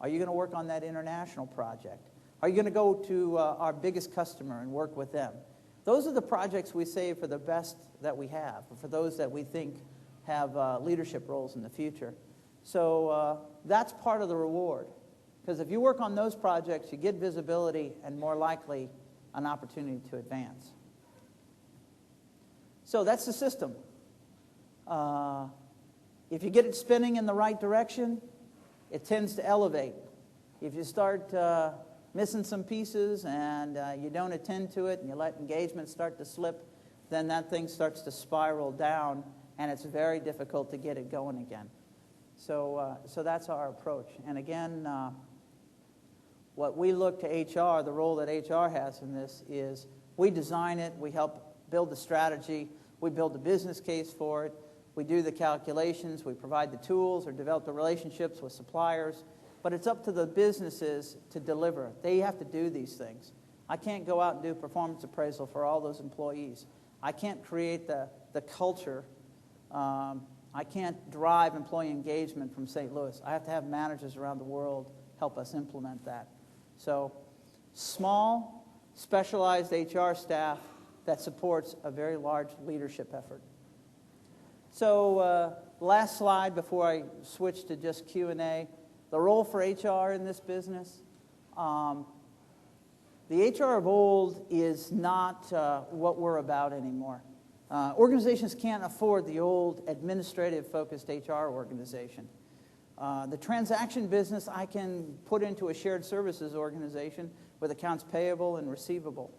Are you going to work on that international project? Are you going to go to our biggest customer and work with them? Those are the projects we save for the best that we have, or for those that we think have leadership roles in the future. So that's part of the reward. Because if you work on those projects, you get visibility and more likely an opportunity to advance. So that's the system. If you get it spinning in the right direction, it tends to elevate. If you start missing some pieces and you don't attend to it and you let engagement start to slip, then that thing starts to spiral down, and it's very difficult to get it going again. So that's our approach. And again, what we look to HR, the role that HR has in this is we design it, we help build the strategy, we build the business case for it, we do the calculations, we provide the tools or develop the relationships with suppliers, but it's up to the businesses to deliver. They have to do these things. I can't go out and do performance appraisal for all those employees. I can't create the culture. I can't drive employee engagement from St. Louis. I have to have managers around the world help us implement that. So small, specialized HR staff that supports a very large leadership effort. So last slide before I switch to just Q&A. The role for HR in this business. The HR of old is not what we're about anymore. Organizations can't afford the old administrative-focused HR organization. The transaction business I can put into a shared services organization with accounts payable and receivable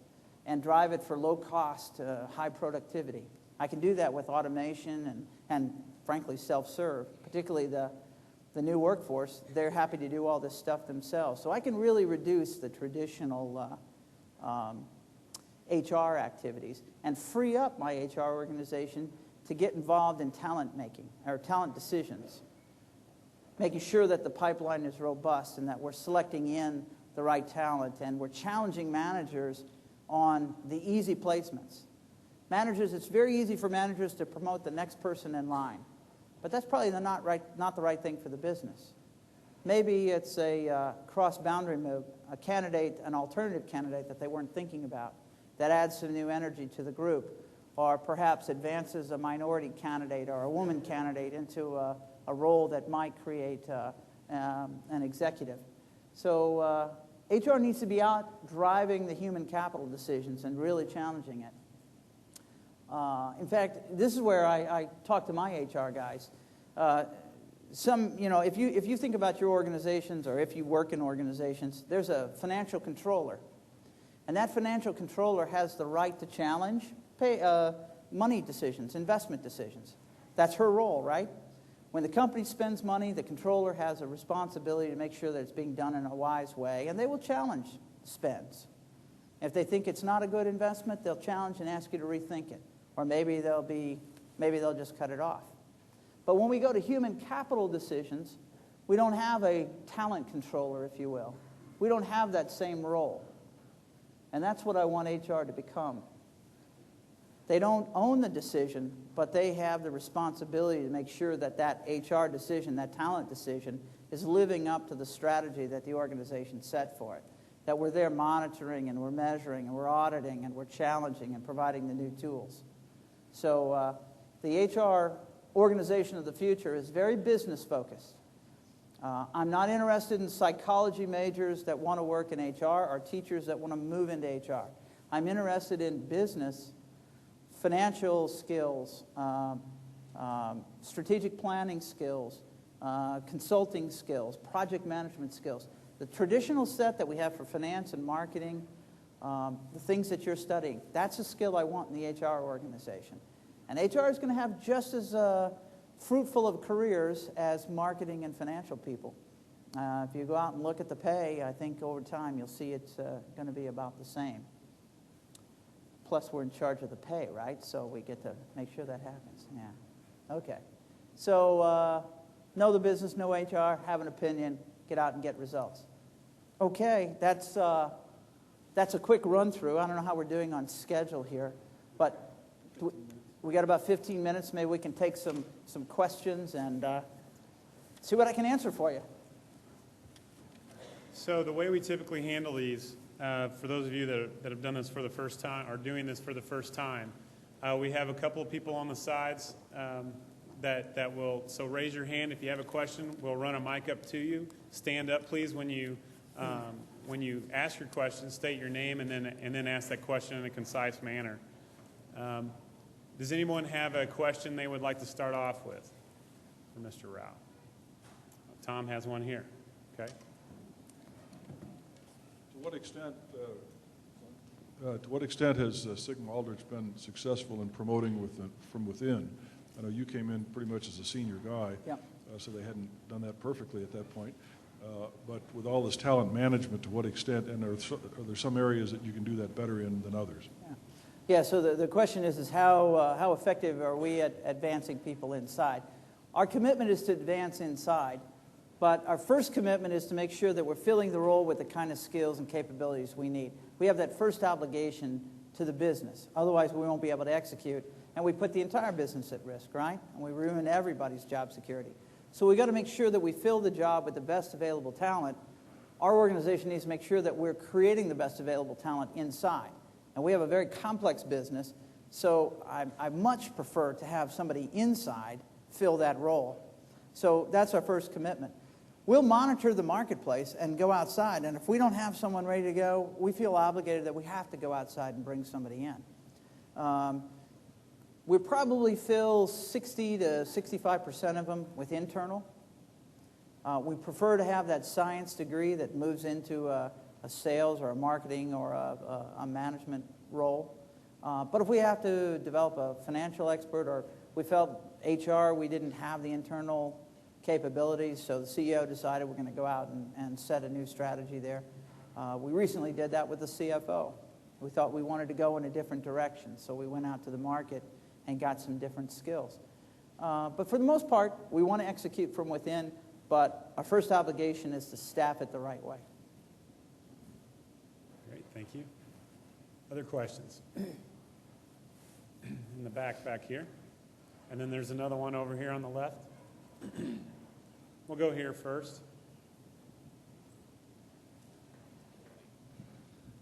and drive it for low cost, high productivity. I can do that with automation and frankly, self-serve, particularly the new workforce. They're happy to do all this stuff themselves. So I can really reduce the traditional HR activities and free up my HR organization to get involved in talent making or talent decisions, making sure that the pipeline is robust and that we're selecting in the right talent and we're challenging managers on the easy placements. Managers, it's very easy for managers to promote the next person in line, but that's probably not the right thing for the business. Maybe it's a cross-boundary move, a candidate, an alternative candidate that they weren't thinking about that adds some new energy to the group, or perhaps advances a minority candidate or a woman candidate into a role that might create an executive. So HR needs to be out driving the human capital decisions and really challenging it. In fact, this is where I talk to my HR guys. If you think about your organizations or if you work in organizations, there's a financial controller. And that financial controller has the right to challenge money decisions, investment decisions. That's her role, right? When the company spends money, the controller has a responsibility to make sure that it's being done in a wise way, and they will challenge spends. If they think it's not a good investment, they'll challenge and ask you to rethink it. Or maybe they'll just cut it off. But when we go to human capital decisions, we don't have a talent controller, if you will. We don't have that same role. And that's what I want HR to become. They don't own the decision, but they have the responsibility to make sure that that HR decision, that talent decision, is living up to the strategy that the organization set for it. That we're there monitoring and we're measuring and we're auditing and we're challenging and providing the new tools. So the HR organization of the future is very business focused. I'm not interested in psychology majors that want to work in HR or teachers that want to move into HR. I'm interested in business, financial skills, strategic planning skills, consulting skills, project management skills. The traditional set that we have for finance and marketing, the things that you're studying, that's a skill I want in the HR organization. And HR is going to have just as fruitful of careers as marketing and financial people. If you go out and look at the pay, I think over time you'll see it's going to be about the same. Plus, we're in charge of the pay, right? So we get to make sure that happens. Yeah. Okay. So know the business, know HR, have an opinion, get out and get results. Okay, that's a quick run through. I don't know how we're doing on schedule here, but we got about 15 minutes. Maybe we can take some questions and see what I can answer for you. So the way we typically handle these, for those of you that have done this for the first time or doing this for the first time, we have a couple of people on the sides that will, so raise your hand if you have a question. We'll run a mic up to you. Stand up, please, when you ask your question, state your name, and then ask that question in a concise manner. Does anyone have a question they would like to start off with for Mr. Rau? Tom has one here. Okay. To what extent has Sigma-Aldrich been successful in promoting from within? I know you came in pretty much as a senior guy, Yep. So they hadn't done that perfectly at that point. But with all this talent management, to what extent, and are there some areas that you can do that better in than others? Yeah, so the question is how effective are we at advancing people inside? Our commitment is to advance inside, but our first commitment is to make sure that we're filling the role with the kind of skills and capabilities we need. We have that first obligation to the business. Otherwise, we won't be able to execute, and we put the entire business at risk, right? And we ruin everybody's job security. So we've got to make sure that we fill the job with the best available talent. Our organization needs to make sure that we're creating the best available talent inside. And we have a very complex business, so I much prefer to have somebody inside fill that role. So that's our first commitment. We'll monitor the marketplace and go outside, and if we don't have someone ready to go, we feel obligated that we have to go outside and bring somebody in. We probably fill 60 to 65% of them with internal. We prefer to have that science degree that moves into a sales or a marketing or a management role. But if we have to develop a financial expert, or we felt HR, we didn't have the internal capabilities, so the CEO decided we're going to go out and set a new strategy there. We recently did that with the CFO. We thought we wanted to go in a different direction, so we went out to the market and got some different skills. But for the most part, we want to execute from within, but our first obligation is to staff it the right way. Great, thank you. Other questions? In the back here. And then there's another one over here on the left. We'll go here first.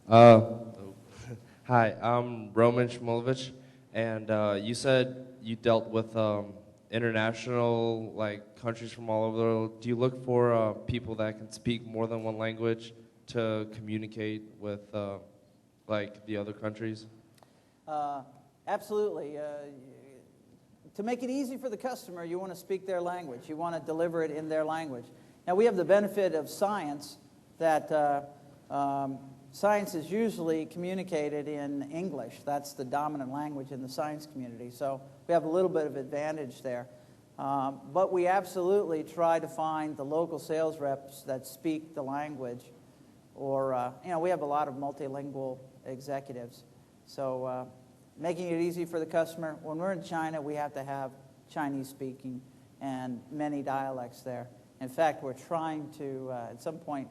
Hi, I'm Roman Shmulovich, and you said you dealt with international, countries from all over the world. Do you look for people that can speak more than one language to communicate with, the other countries? Absolutely. To make it easy for the customer, you want to speak their language. You want to deliver it in their language. Now, we have the benefit of science that science is usually communicated in English. That's the dominant language in the science community. So we have a little bit of advantage there. But we absolutely try to find the local sales reps that speak the language. Or, we have a lot of multilingual executives. So making it easy for the customer. When we're in China, we have to have Chinese speaking and many dialects there. In fact, we're trying to, at some point,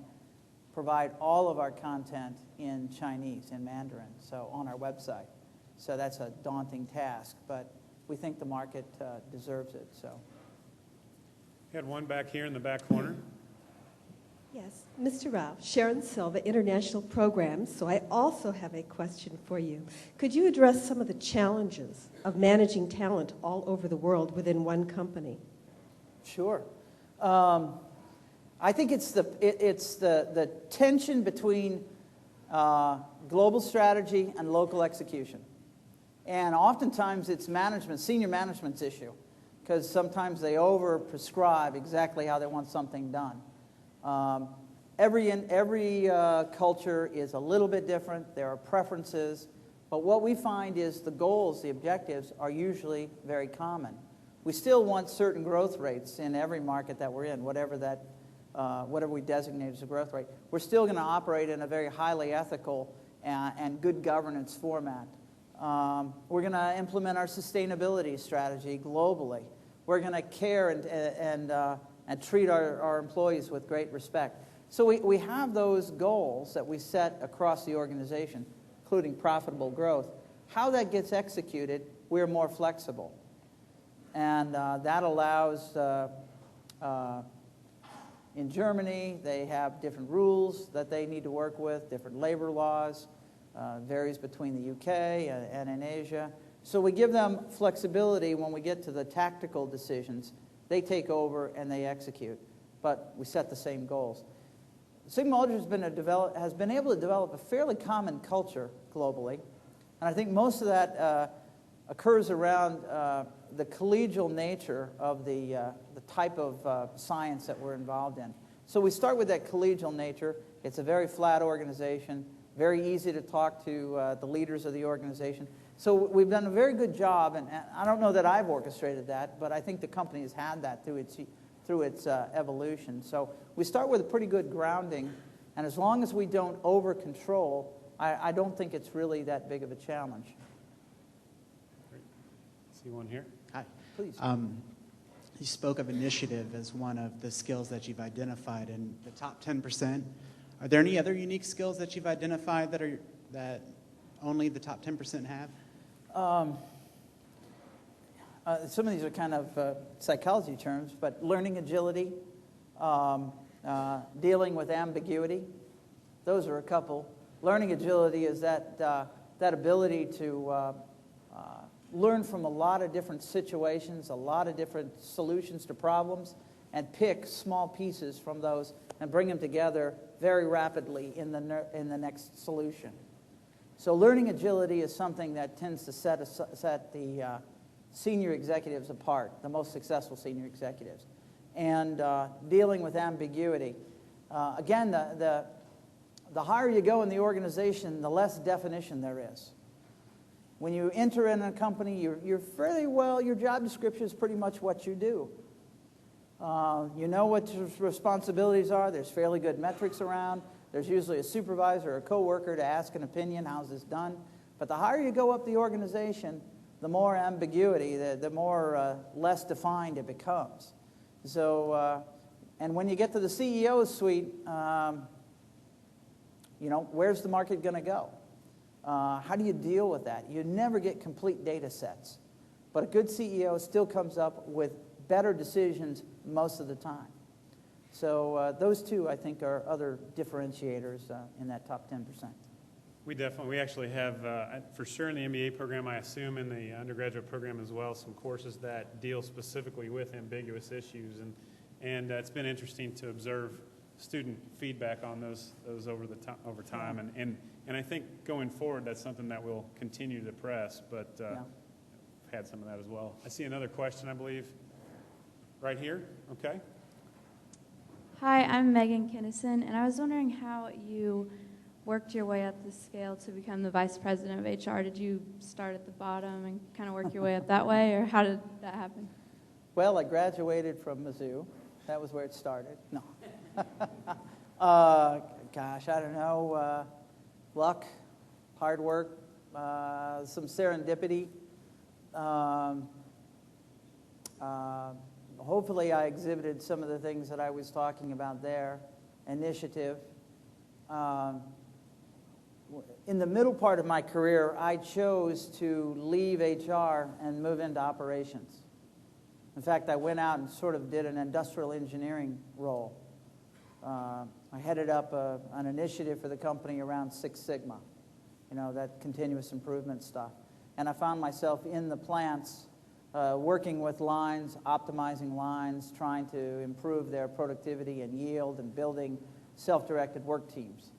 provide all of our content in Chinese, in Mandarin, so on our website. So that's a daunting task, but we think the market deserves it. So, We had one back here in the back corner. Yes, Mr. Rau, Sharon Silva, International Programs. So I also have a question for you. Could you address some of the challenges of managing talent all over the world within one company? sure. I think it's the tension between global strategy and local execution. And oftentimes it's management, senior management's issue, because sometimes they over-prescribe exactly how they want something done. Every culture is a little bit different. There are preferences. But what we find is the goals, the objectives, are usually very common. We still want certain growth rates in every market that we're in, whatever we designate as a growth rate. We're still going to operate in a very highly ethical and good governance format. We're going to implement our sustainability strategy globally. We're going to care and treat our employees with great respect. So we have those goals that we set across the organization, including profitable growth. How that gets executed, we're more flexible. And that allows, in Germany, they have different rules that they need to work with, different labor laws, varies between the UK and in Asia. So we give them flexibility when we get to the tactical decisions. They take over and they execute, but we set the same goals. Sigma-Aldrich has been able to develop a fairly common culture globally, and I think most of that occurs around the collegial nature of the type of science that we're involved in. So we start with that collegial nature. It's a very flat organization, very easy to talk to the leaders of the organization. So we've done a very good job, and I don't know that I've orchestrated that, but I think the company has had that through its evolution. So we start with a pretty good grounding, and as long as we don't over-control, I don't think it's really that big of a challenge. Great. See one here? Hi. Please. You spoke of initiative as one of the skills that you've identified in the top 10%. Are there any other unique skills that you've identified that only the top 10% have? Some of these are kind of psychology terms, but learning agility, dealing with ambiguity, those are a couple. Learning agility is that ability to learn from a lot of different situations, a lot of different solutions to problems, and pick small pieces from those and bring them together very rapidly in the next solution. So learning agility is something that tends to set the senior executives apart, the most successful senior executives. And dealing with ambiguity. Again, the higher you go in the organization, the less definition there is. When you enter in a company, you're fairly well, your job description is pretty much what you do. You know what your responsibilities are. There's fairly good metrics around. There's usually a supervisor or a coworker to ask an opinion, how's this done? But the higher you go up the organization, the more ambiguity, the more less defined it becomes. So, and when you get to the CEO's suite, where's the market going to go? How do you deal with that? You never get complete data sets. But a good CEO still comes up with better decisions most of the time. So those two, I think, are other differentiators in that top 10%. We actually have, for sure in the MBA program, I assume in the undergraduate program as well, some courses that deal specifically with ambiguous issues. And it's been interesting to observe student feedback on those over time. And I think going forward, that's something that we'll continue to press, but I've had some of that as well. I see another question, I believe, right here. Okay. Hi, I'm Megan Kinnison, and I was wondering how you worked your way up the scale to become the vice president of HR. Did you start at the bottom and kind of work your way up that way, or how did that happen? Well, I graduated from Mizzou. That was where it started. No. Gosh, I don't know. Luck, hard work, some serendipity. Hopefully I exhibited some of the things that I was talking about there. Initiative, in the middle part of my career, I chose to leave HR and move into operations. In fact, I went out and sort of did an industrial engineering role. I headed up an initiative for the company around Six Sigma, that continuous improvement stuff. And I found myself in the plants working with lines, optimizing lines, trying to improve their productivity and yield, and building self-directed work teams.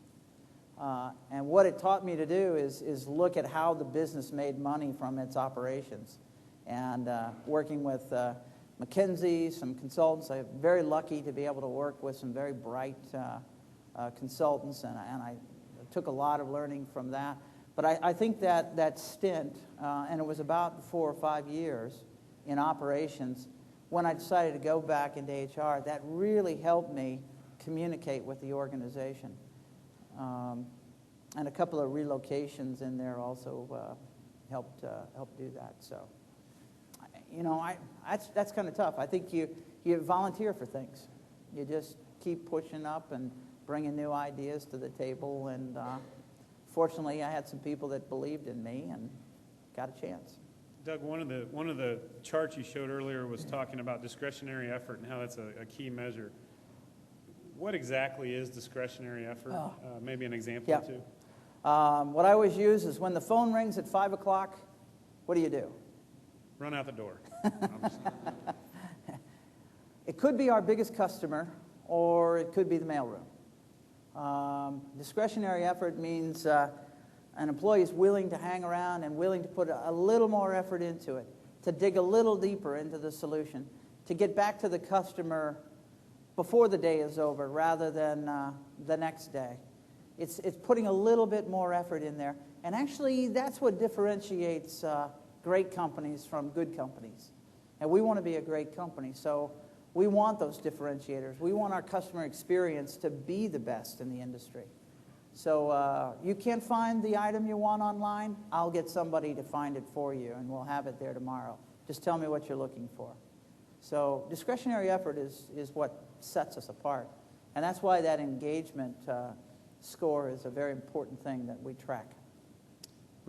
And what it taught me to do is look at how the business made money from its operations. And working with McKinsey, some consultants, I'm very lucky to be able to work with some very bright consultants, and I took a lot of learning from that. But I think that stint, and it was about 4 or 5 years in operations, when I decided to go back into HR, that really helped me communicate with the organization. And a couple of relocations in there also helped do that. So, that's kind of tough. I think you volunteer for things. You just keep pushing up and bringing new ideas to the table. And fortunately, I had some people that believed in me and got a chance. Doug, one of the charts you showed earlier was talking about discretionary effort and how that's a key measure. What exactly is discretionary effort? Maybe an example or two. What I always use is when the phone rings at 5 o'clock, what do? Run out the door. It could be our biggest customer, or it could be the mailroom. Discretionary effort means an employee is willing to hang around and willing to put a little more effort into it, to dig a little deeper into the solution, to get back to the customer before the day is over rather than the next day. It's putting a little bit more effort in there. And actually, that's what differentiates great companies from good companies. And we want to be a great company, so we want those differentiators. We want our customer experience to be the best in the industry. So you can't find the item you want online, I'll get somebody to find it for you, and we'll have it there tomorrow. Just tell me what you're looking for. So discretionary effort is what sets us apart. And that's why that engagement score is a very important thing that we track.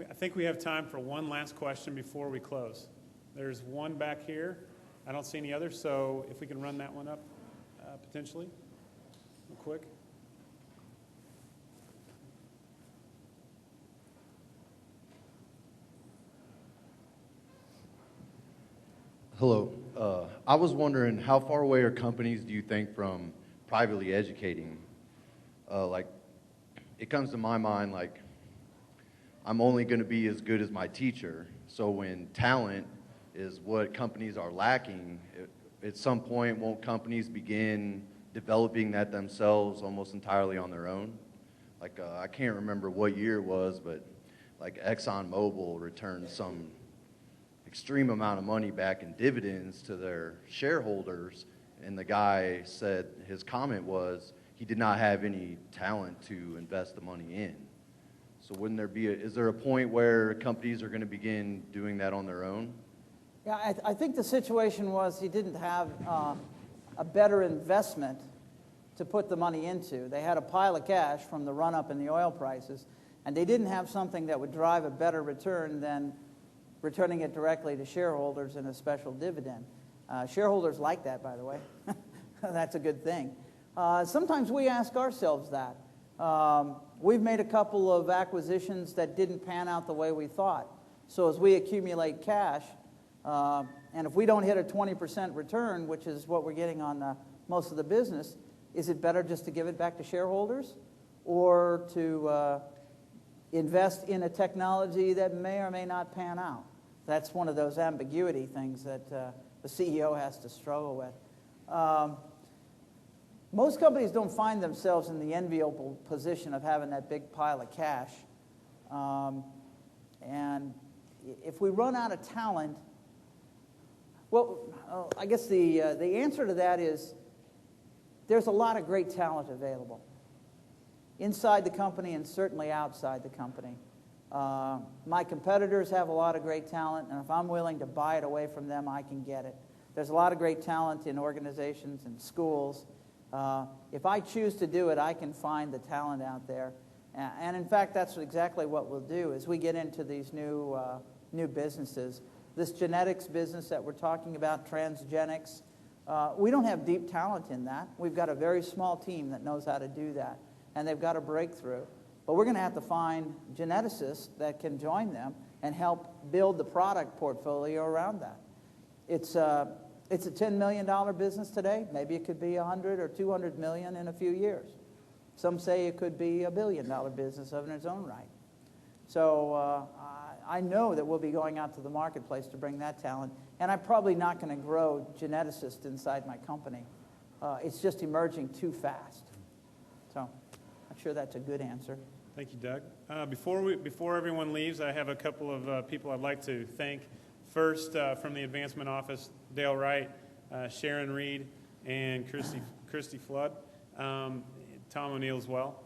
I think we have time for one last question before we close. There's one back here. I don't see any others, so if we can run that one up potentially real quick. Hello. I was wondering, how far away are companies, do you think, from privately educating? It comes to my mind, I'm only going to be as good as my teacher. So when talent is what companies are lacking, at some point, won't companies begin developing that themselves almost entirely on their own? I can't remember what year it was, but ExxonMobil returned some extreme amount of money back in dividends to their shareholders, and the guy said his comment was he did not have any talent to invest the money in. So wouldn't there be is there a point where companies are going to begin doing that on their own? Yeah, I think the situation was he didn't have a better investment to put the money into. They had a pile of cash from the run-up in the oil prices, and they didn't have something that would drive a better return than returning it directly to shareholders in a special dividend. Shareholders like that, by the way. That's a good thing. Sometimes we ask ourselves that. We've made a couple of acquisitions that didn't pan out the way we thought. So as we accumulate cash, and if we don't hit a 20% return, which is what we're getting on most of the business, is it better just to give it back to shareholders or to invest in a technology that may or may not pan out? That's one of those ambiguity things that the CEO has to struggle with. Most companies don't find themselves in the enviable position of having that big pile of cash. And if we run out of talent, well, I guess the answer to that is there's a lot of great talent available inside the company and certainly outside the company. My competitors have a lot of great talent, and if I'm willing to buy it away from them, I can get it. There's a lot of great talent in organizations and schools, If I choose to do it, I can find the talent out there. And in fact, that's exactly what we'll do as we get into these new businesses. This genetics business that we're talking about, transgenics, we don't have deep talent in that. We've got a very small team that knows how to do that, and they've got a breakthrough. But we're going to have to find geneticists that can join them and help build the product portfolio around that. It's a $10 million business today. Maybe it could be 100 or 200 million in a few years. Some say it could be $1 billion business of in its own right. So I know that we'll be going out to the marketplace to bring that talent, and I'm probably not going to grow geneticists inside my company. It's just emerging too fast. So I'm sure that's a good answer. Thank you, Doug. Before everyone leaves, I have a couple of people I'd like to thank. First, from the Advancement Office, Dale Wright, Sharon Reed, and Christy Flood, Tom O'Neill as well.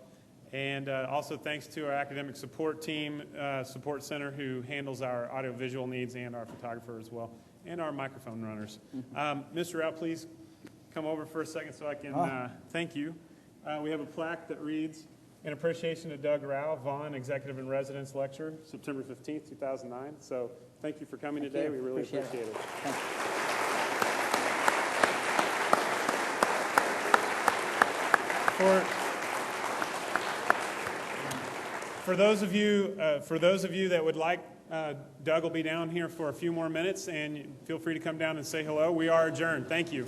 And also thanks to our academic support team, support center, who handles our audiovisual needs, and our photographer as well, and our microphone runners. Mr. Rau, please come over for a second so I can thank you. We have a plaque that reads, "In appreciation to Doug Rau, Vaughn Executive in Residence Lecture, September 15th, 2009. So thank you for coming today. We really appreciate it. Thank you. For those of you that would like, Doug will be down here for a few more minutes, and feel free to come down and say hello. We are adjourned. Thank you.